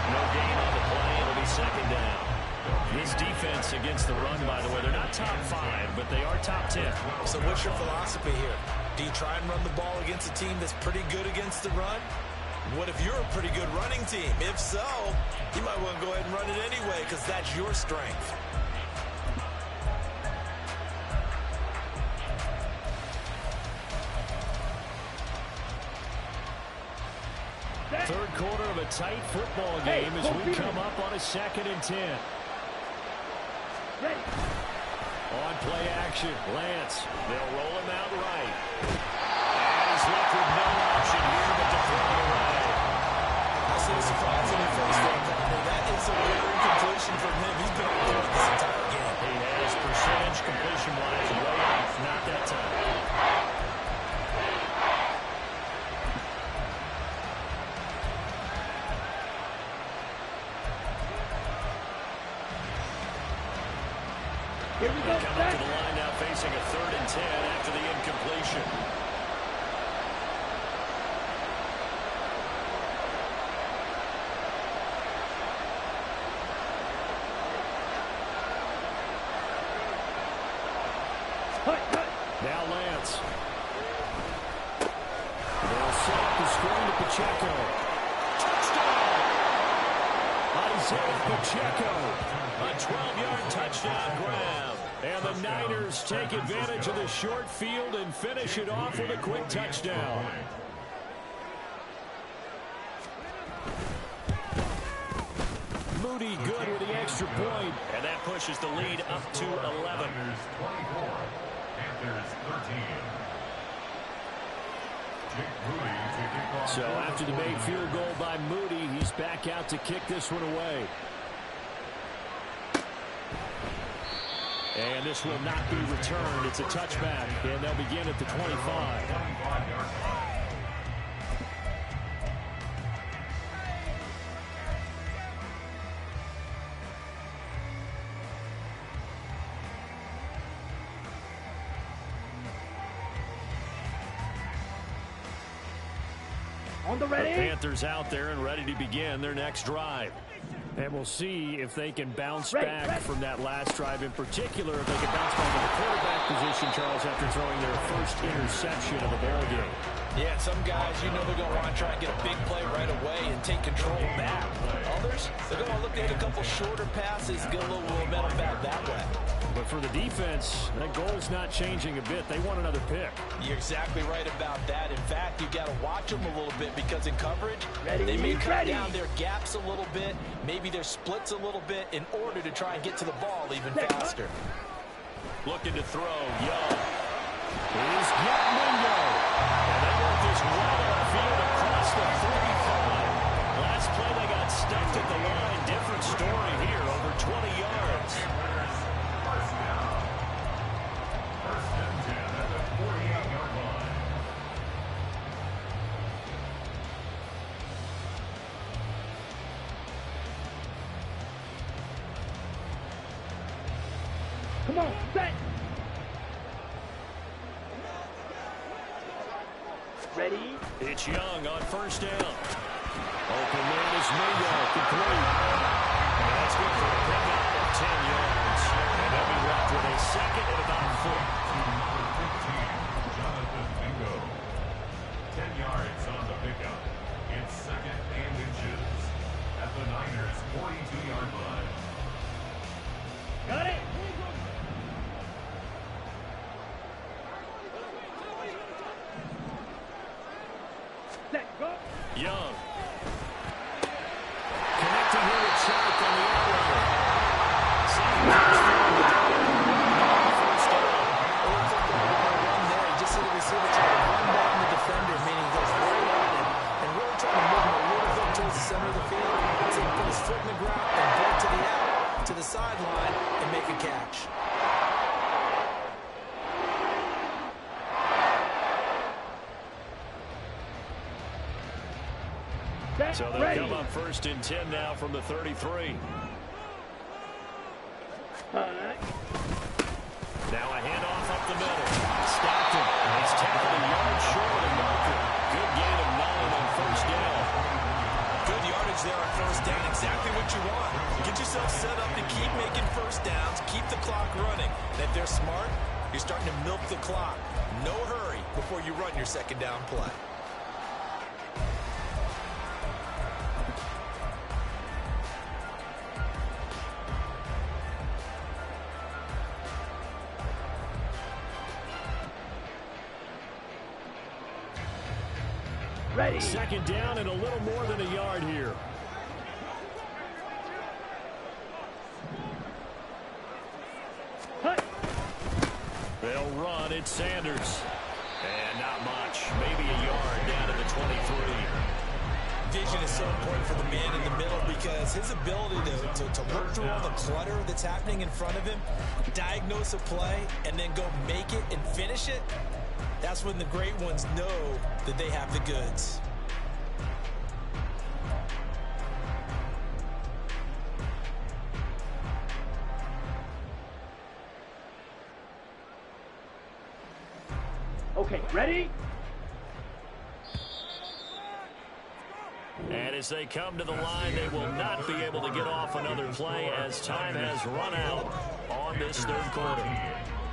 No gain on the play. It'll be second down. This defense against the run, by the way, they're not top 5, but they are top 10. So what's your philosophy here? Do you try and run the ball against a team that's pretty good against the run? What if you're a pretty good running team? If so, you might want to go ahead and run it anyway because that's your strength. Third quarter of a tight football game as we come up on a second and 10. Ready. On play action, Lance. They'll roll him out right. And he's left with no option here but to throw it away. I see a surprisingly first down. That is a rare incompletion from him. He's been on point this entire game. He has. Here we go. They come up to the line now facing a 3rd and 10 after the incompletion. Now Lance. They'll set up the screen to Pacheco. Touchdown! Isaiah Pacheco. A 12-yard touchdown grab. And the Niners take advantage of the short field and finish it off with a quick touchdown. Moody good with the extra point. And that pushes the lead up to 11. So after the made field goal by Moody, he's back out to kick this one away. And this will not be returned. It's a touchback, and they'll begin at the 25. On the ready. The Panthers out there and ready to begin their next drive. And we'll see if they can bounce back from that last drive, in particular if they can bounce back to the quarterback position, Charles, after throwing their first interception of the ballgame. Yeah, some guys, you know they're going to want to try and get a big play right away and take control back. Others, they're going to look at a couple shorter passes, get a little momentum back that way. But for the defense, that goal's not changing a bit. They want another pick. You're exactly right about that. In fact, you got to watch them a little bit because in coverage, they may cut down their gaps a little bit, maybe their splits a little bit in order to try and get to the ball even faster. Looking to throw, Young. He's got Mingo. And they work this right on the field across the 35. Last play they got stuck at the line. Different story here, over 20 yards. First and 10 at the 48-yard line. Come on, set. Ready. It's Young on first down. Open man is Mingo, complete. And that's good for a pickup of 10 yards. And they'll be left with a second and about 4. Number 15, Jonathan Mingo. 10 yards on the pickup. It's 2nd and inches at the Niners' 42-yard line. Got it. Set, go. Young. Connecting here with Sharp on the outline. First down. Run there, just see the receiver try to run down the defender, meaning goes right at him and really trying to move him a little bit towards the center of the field. So he can put his foot in the ground and break to the out, to the sideline, and make a catch. So they'll come up first and 10 now from the 33. Now a handoff up the middle. Stockton. He's tackled a yard short of the marker. Good gain of 9 on first down. Good yardage there on first down. Exactly what you want. Get yourself set up to keep making first downs. Keep the clock running. And if they're smart, you're starting to milk the clock. No hurry before you run your second down play. Ready. Second down and a little more than a yard here. Hut. They'll run. It's Sanders. And not much. Maybe a yard down to the 23. Vision is so important for the man in the middle because his ability to look through all the clutter that's happening in front of him, diagnose a play, and then go make it and finish it, that's when the great ones know that they have the goods. Okay, ready? And as they come to the line, they will not be able to get off another play as time has run out on this third quarter.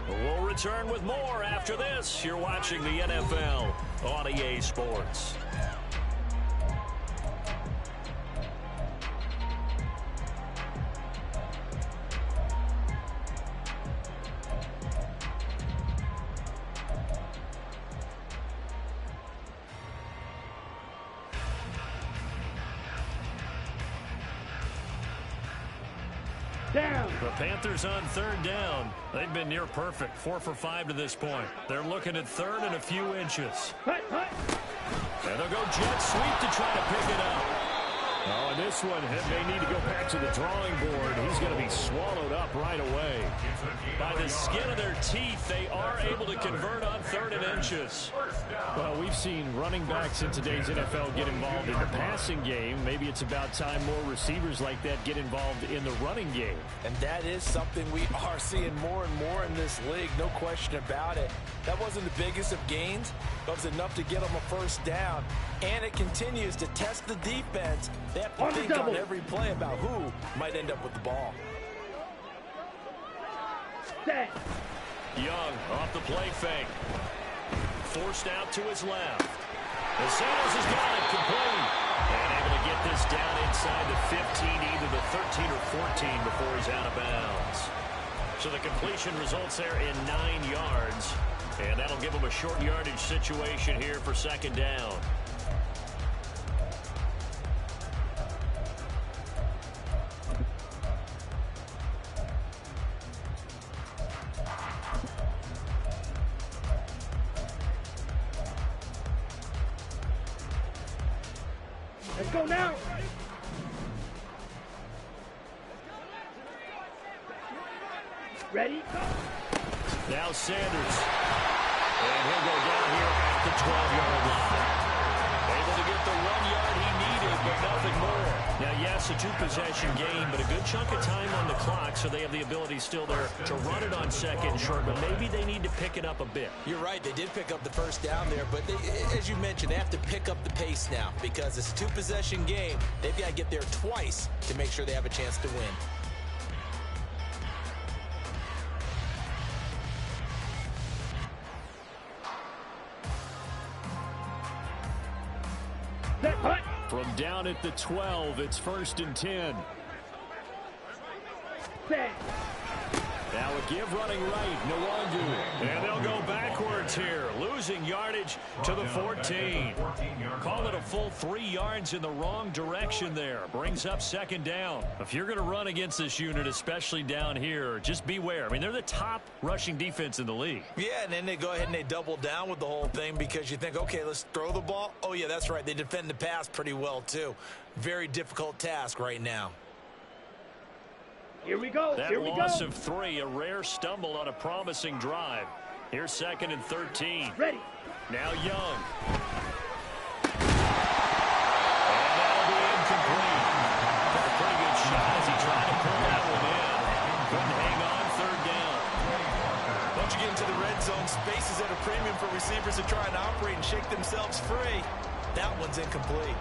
We'll return with more after this. You're watching the NFL on EA Sports. Down. The Panthers on third down. They've been near perfect, 4 for 5 to this point. They're looking at third and a few inches. Hut, hut. And they'll go jet sweep to try to pick it up. Oh, and this one may need to go back to the drawing board. He's going to be swallowed up right away. By the skin of their teeth, they are able to convert on third and inches. Well, we've seen running backs in today's NFL get involved in the passing game. Maybe it's about time more receivers like that get involved in the running game. And that is something we are seeing more and more in this league, no question about it. That wasn't the biggest of gains, but it was enough to get them a first down. And it continues to test the defense. They have to think on every play about who might end up with the ball. Set. Young off the play fake. Forced out to his left. The Sanders has got it complete. And able to get this down inside the 15, either the 13 or 14 before he's out of bounds. So the completion results there in 9 yards. And that'll give him a short yardage situation here for second down. Let's go now. Ready? Go. Now Sanders. And he'll go down here at the 12-yard line. Able to get the 1 yard he needed, but nothing more. Now, yes, a 2-possession game, but a good chunk of time on the clock, so they have the ability still there to run it on second short, but maybe they need to pick it up a bit. You're right. They did pick up the first down there, but as you mentioned, they have to pick up the pace now because it's a 2-possession game. They've got to get there twice to make sure they have a chance to win. Set. Hut. From down at the 12, it's 1st and 10. Set. Now a give running right, Nwangu. And they'll go backwards here, losing yardage to the 14. Call it a full 3 yards in the wrong direction there. Brings up second down. If you're going to run against this unit, especially down here, just beware. I mean, they're the top rushing defense in the league. Yeah, and then they go ahead and they double down with the whole thing because you think, okay, let's throw the ball. Oh, yeah, that's right. They defend the pass pretty well, too. Very difficult task right now. Here we go. That Here we loss go. of 3, a rare stumble on a promising drive. Here's 2nd and 13. Ready. Now Young. And that'll be incomplete. Got a pretty good shot as he tried to pull that one in. Couldn't hang on 3rd down. Once you get into the red zone, space is at a premium for receivers to try and operate and shake themselves free. That one's incomplete.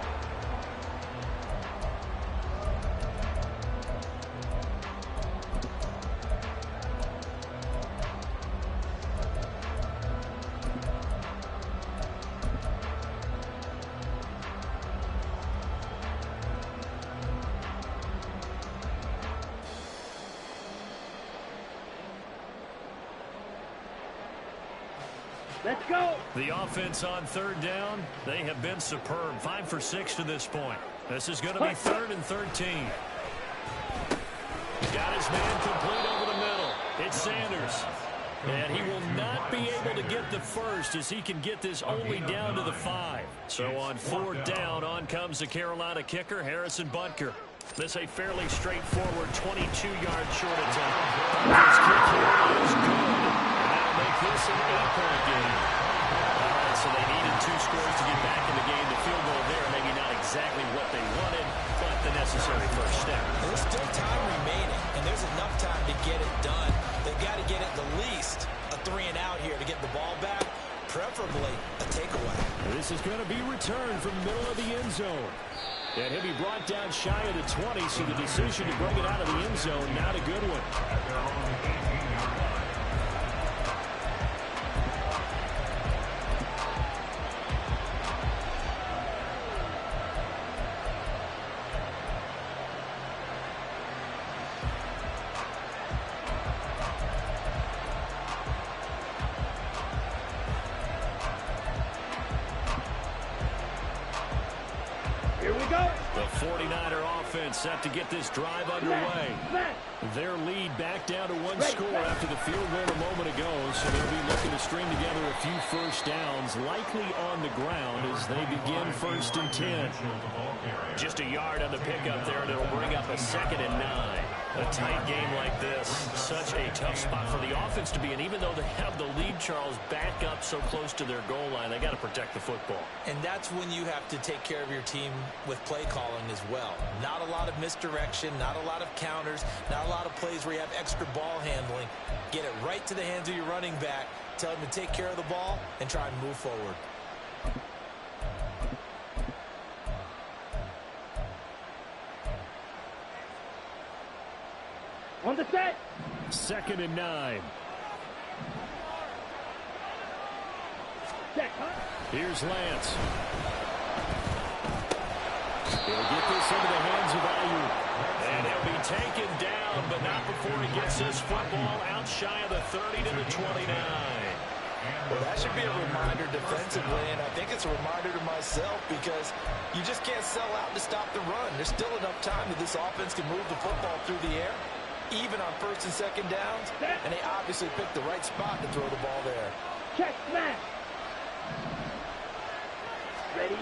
Let's go. The offense on 3rd down, they have been superb. 5 for 6 to this point. This is going to be 3rd and 13. Got his man complete over the middle. It's Sanders. And he will not be able to get the first as he can get this only down to the 5. So on 4th down, on comes the Carolina kicker, Harrison Butker. This a fairly straightforward 22-yard short attempt. His kick here is good. And that'll make this an 8-point game. All right, so they needed 2 scores to get back in the game. The field goal there, maybe not exactly what they wanted, but the necessary first step. There's still time remaining, and there's enough time to get it done. They've got to get at the least a 3 and out here to get the ball back. preferably a takeaway. This is going to be returned from the middle of the end zone. And he'll be brought down shy of the 20, so the decision to bring it out of the end zone, not a good one. At their own 18-yard line. Here we go. The 49er offense set to get this drive underway. Smash. Their lead back down to one score after the field goal a moment ago, so they'll be looking to string together a few first downs, likely on the ground as they begin 1st and 10. Just a yard on the pickup there, and it'll bring up a 2nd and 9. A tight game like this, such a tough spot for the offense to be in. Even though they have the lead, Charles, back up so close to their goal line, they got to protect the football. And that's when you have to take care of your team with play calling as well. Not a lot of misdirection, not a lot of counters, not a lot of plays where you have extra ball handling. Get it right to the hands of your running back, tell him to take care of the ball, and try and move forward. On the set. 2nd and 9. Check, huh? Here's Lance. He'll get this into the hands of Ayuk. And he'll be taken down, but not before he gets this football out shy of the 30 to the 29. Well, that should be a reminder defensively, and I think it's a reminder to myself because you just can't sell out to stop the run. There's still enough time that this offense can move the football through the air, even on 1st and 2nd downs, and they obviously picked the right spot to throw the ball there. Check, smash. Ready?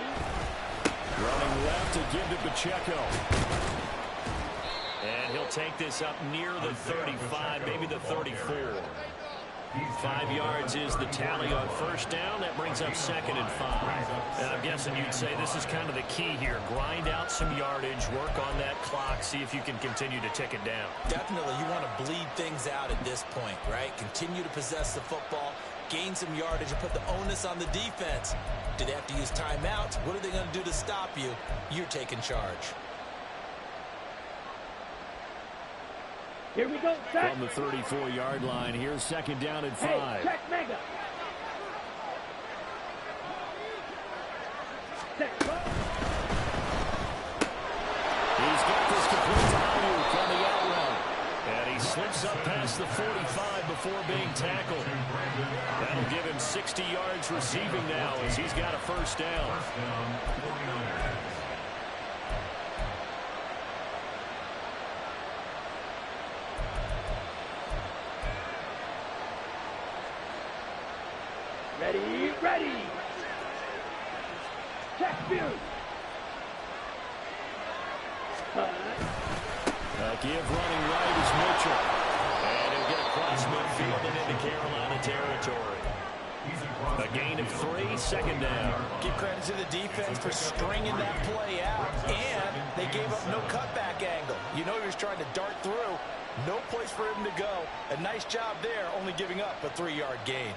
Running left to give to Pacheco. And he'll take this up near the 35, maybe the 34. 5 yards is the tally on 1st down. That brings up 2nd and 5. And I'm guessing you'd say this is kind of the key here. Grind out some yardage, work on that clock, see if you can continue to tick it down. Definitely, you want to bleed things out at this point, right? Continue to possess the football, gain some yardage, and put the onus on the defense. Do they have to use timeouts? What are they going to do to stop you? You're taking charge. Here we go, set. From the 34-yard line, here's 2nd down and 5. Hey, check, mega. Set, go. He's got this complete to Ayuk on the out route. And he slips up past the 45 before being tackled. That'll give him 60 yards receiving now as he's got a 1st down. Ready, ready. Check, view. Give running right is Mitchell. And he'll get across midfield and into Carolina territory. A gain of 3, 2nd down. Give credit to the defense for stringing that play out, and they gave up no cutback angle. You know he was trying to dart through. No place for him to go. A nice job there, only giving up a 3-yard gain.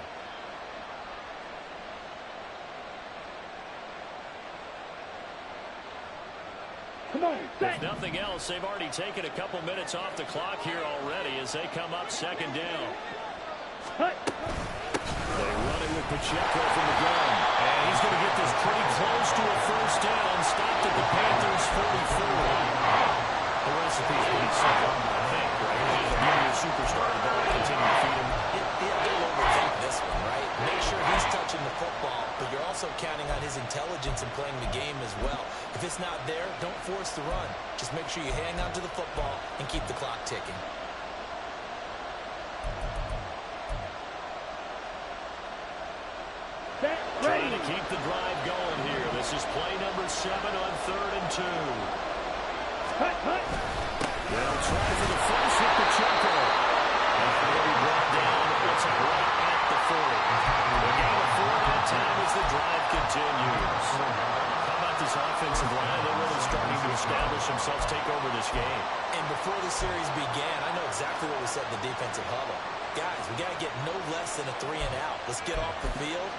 Come on, set. If nothing else, they've already taken a couple minutes off the clock here already as they come up 2nd down. Hut. They run it with Pacheco from the gun. And he's going to get this pretty close to a 1st down. Stopped at the Panthers' 44. The recipe is pretty simple, I think, right? You just give your superstar the ball and continue to feed him. Don't overthink this one, right? Make sure he's touching the football, but you're also counting on his intelligence in playing the game as well. If it's not there, don't force the run. Just make sure you hang on to the football and keep the clock ticking. Set, Trying ready. to keep the drive going here. This is play number 7 on 3rd and 2. Hut, hut. They'll try for the first with Pacheco. And he'll be brought down. It's right at the 40. The gain of 4 that time as the drive continues. How about this offensive line? They're really starting to establish themselves, take over this game. And before the series began, I know exactly what we said in the defensive huddle. Guys, we got to get no less than a 3 and out. Let's get off the field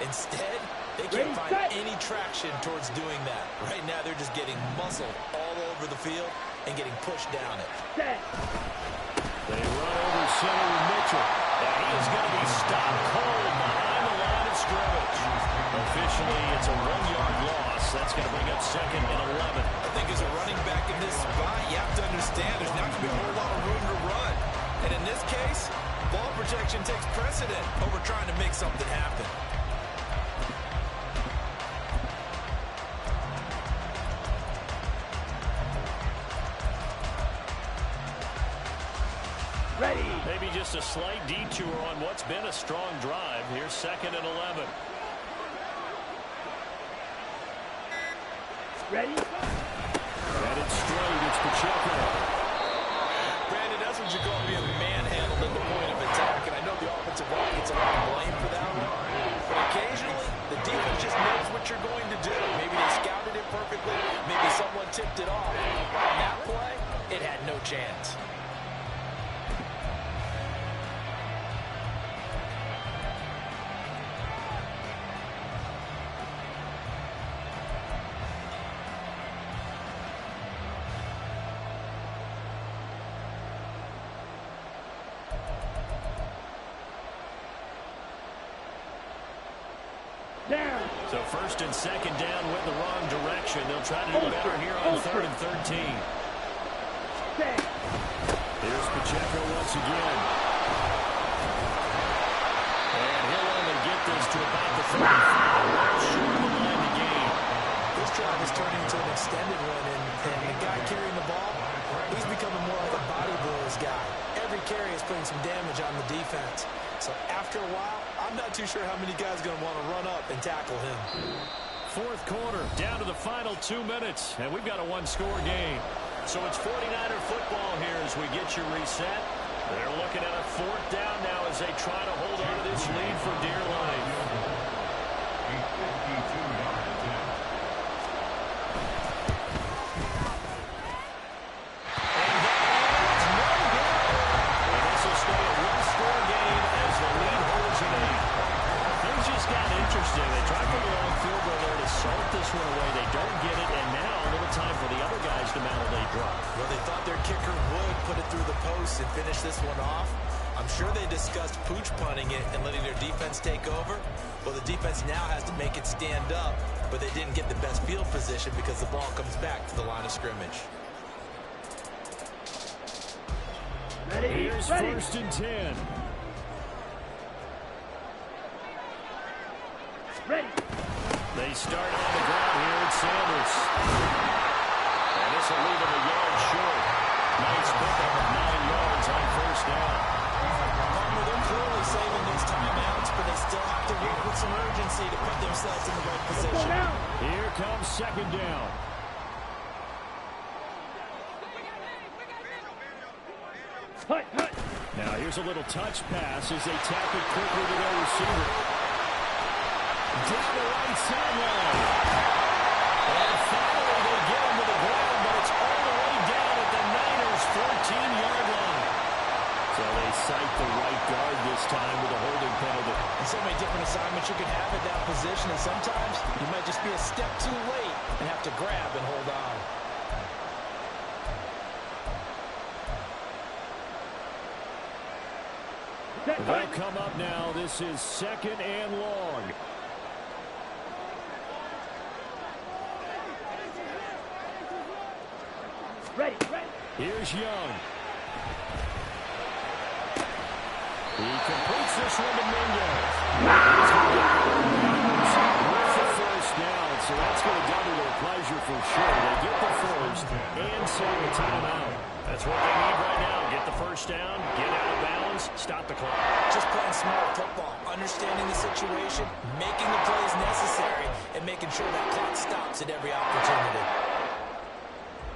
Instead, they can't find any traction towards doing that. Right now, they're just getting muscled all over the field and getting pushed down it. They run over center with Mitchell. And he is going to be stopped cold behind the line of scrimmage. Officially, it's a 1-yard loss. That's going to bring up 2nd and 11. I think as a running back in this spot, you have to understand there's not going to be a whole lot of room to run. And in this case, ball protection takes precedent over trying to make something happen. Ready. Maybe just a slight detour on what's been a strong drive. Here's 2nd and 11. Ready. And it's straight. It's Pacheco. Brandon, that's what you call being manhandled at the point of attack. And I know the offensive line gets a lot of blame for that one. But occasionally, the defense just knows what you're going to do. Maybe they scouted it perfectly. Maybe someone tipped it off. On that play, it had no chance. Down. So 1st and 2nd down went the wrong direction. They'll try to do better here on 3rd and 13. Set. Here's Pacheco once again. And he'll only get this to about the 35. Well short of the line to gain. This drive is turning into an extended one, and the guy carrying the ball, he's becoming more like a body blows guy. Every carry is putting some damage on the defense. So after a while, I'm not too sure how many guys are going to want to run up and tackle him. 4th quarter, down to the final 2 minutes, and we've got a 1-score game. So it's 49er football here as we get you reset. They're looking at a 4th down now as they try to hold on to this lead for dear life. A 52-yard attempt. And this will stay a 1-score game as the lead holds at 8. Things just got interesting. They tried for the long field goal there to salt this one away. They don't get it, and now a little time for the other guys to mount a drop. Well, they thought their kicker would put it through the post and finish this one off. I'm sure they discussed pooch punting it and letting their defense take over. Well, the defense now has to make it stand up, but they didn't get the best field position because the ball comes back to the line of scrimmage. Ready. Here's Ready. 1st and 10. Ready. They start on the ground here at Sanders. And this will leave him a yard short. Nice pickup of 9 yards on 1st down. Palmer, they're clearly saving those timeouts, but they still have to work with some urgency to put themselves in the right position. Down. Here comes 2nd down. Hut, hut. Now here's a little touch pass as they tap it quickly to their receiver. Down the right sideline. And finally they get him to the ground, but it's all the way down at the Niners' 14-yard line. So they cite the right guard this time with a holding penalty. And so many different assignments you can have at that position, and sometimes you might just be a step too late and have to grab and hold on. They'll come up now. This is 2nd and long. Ready. Ready. Here's Young. He completes this one to Mingo. With the 1st down, so that's going to double their pleasure for sure. They get the 1st and save a timeout. That's what they need right now. Get the 1st down, get out of bounds, stop the clock. Just playing smart football, understanding the situation, making the plays necessary, and making sure that clock stops at every opportunity.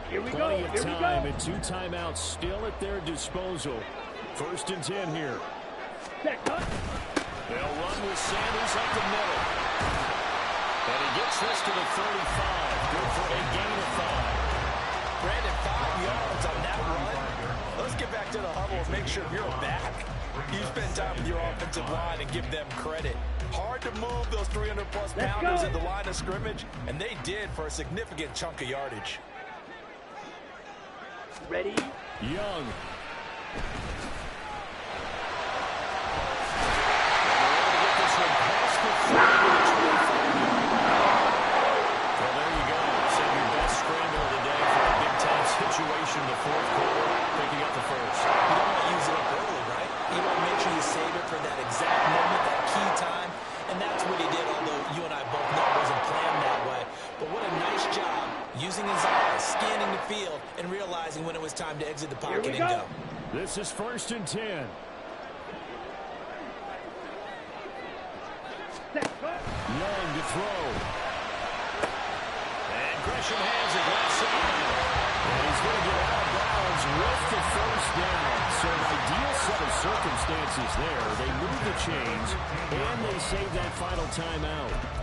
Here we go. Plenty of Here we time go. and 2 timeouts still at their disposal. 1st and 10 here. Set. Hut. They'll run with Sanders up the middle. And he gets this to the 35. Good for a gain of 5. Brandon, 5 yards on that run. Let's get back into the huddle and make sure you're back. You spend time with your offensive line and give them credit. Hard to move those 300-plus pounders at the line of scrimmage, and they did for a significant chunk of yardage. Ready? Young. Situation in the fourth quarter, picking up the first. You don't want to use it up early, right? You want to make sure you save it for that exact moment, that key time, and that's what he did, although you and I both know it wasn't planned that way. But what a nice job using his eyes, scanning the field, and realizing when it was time to exit the pocket and go. This is 1st and 10. Young to throw. And Gresham has it left side. And he's going to get out of bounds with the first down. So an ideal set of circumstances there. They move the chains, and they save that final timeout.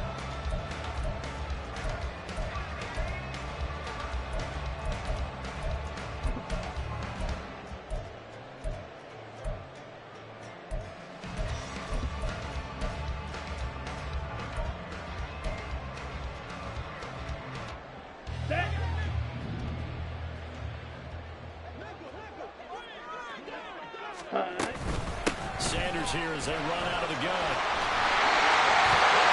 Sanders here as they run out of the gun.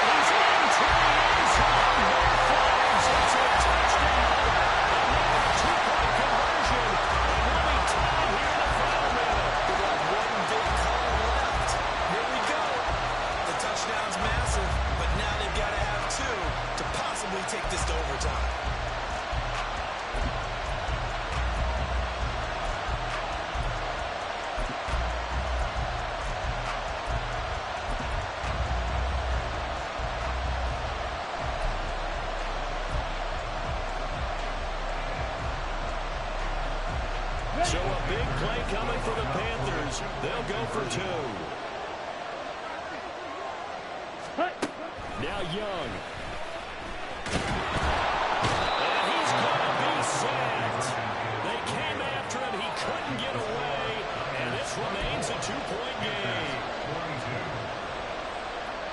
He's into the end zone. No flags. It's a touchdown. Another two-point conversion. And we'll be tied here in the final minute. We got one big call left. Here we go. The touchdown's massive, but now they've got to have two to possibly take this to overtime. So a big play coming for the Panthers. They'll go for two. Now Young. And he's going to be sacked. They came after him. He couldn't get away. And this remains a two-point game.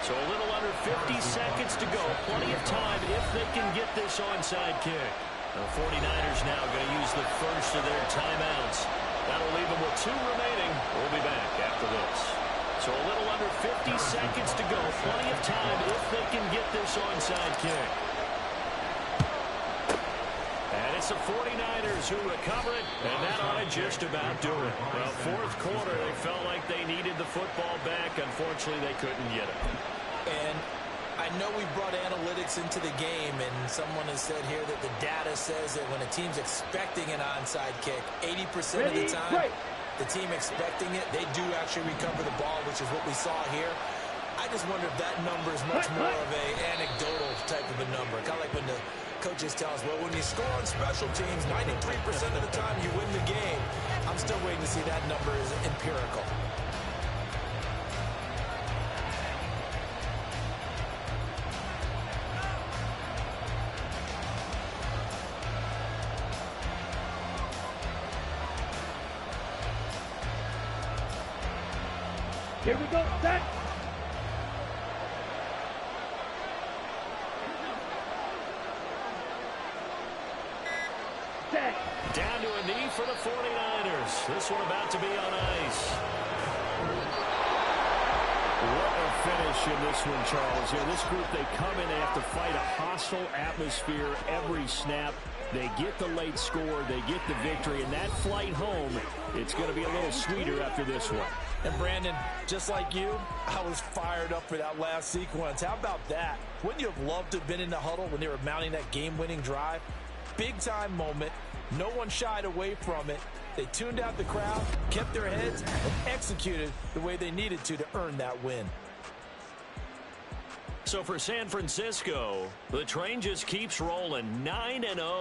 So a little under 50 seconds to go. Plenty of time if they can get this onside kick. The 49ers now going to use the first of their timeouts. That'll leave them with two remaining. We'll be back after this. So a little under 50 seconds to go. Plenty of time if they can get this onside kick. And it's the 49ers who recover it, and that ought to just about do it. Well, fourth quarter, they felt like they needed the football back. Unfortunately, they couldn't get it. And I know we brought analytics into the game, and someone has said here that the data says that when a team's expecting an onside kick, 80% of the time, the team expecting it, they do actually recover the ball, which is what we saw here. I just wonder if that number is much more of a anecdotal type of a number. Kind of like when the coaches tell us, well, when you score on special teams, 93% of the time you win the game. I'm still waiting to see that number is empirical. Here we go, set. Set. Down to a knee for the 49ers. This one about to be on ice. What a finish in this one, Charles. Yeah, this group, they come in, they have to fight a hostile atmosphere every snap. They get the late score, they get the victory, and that flight home, it's going to be a little sweeter after this one. And Brandon, just like you, I was fired up for that last sequence. How about that? Wouldn't you have loved to have been in the huddle when they were mounting that game-winning drive? Big-time moment. No one shied away from it. They tuned out the crowd, kept their heads, and executed the way they needed to earn that win. So for San Francisco, the train just keeps rolling 9-0.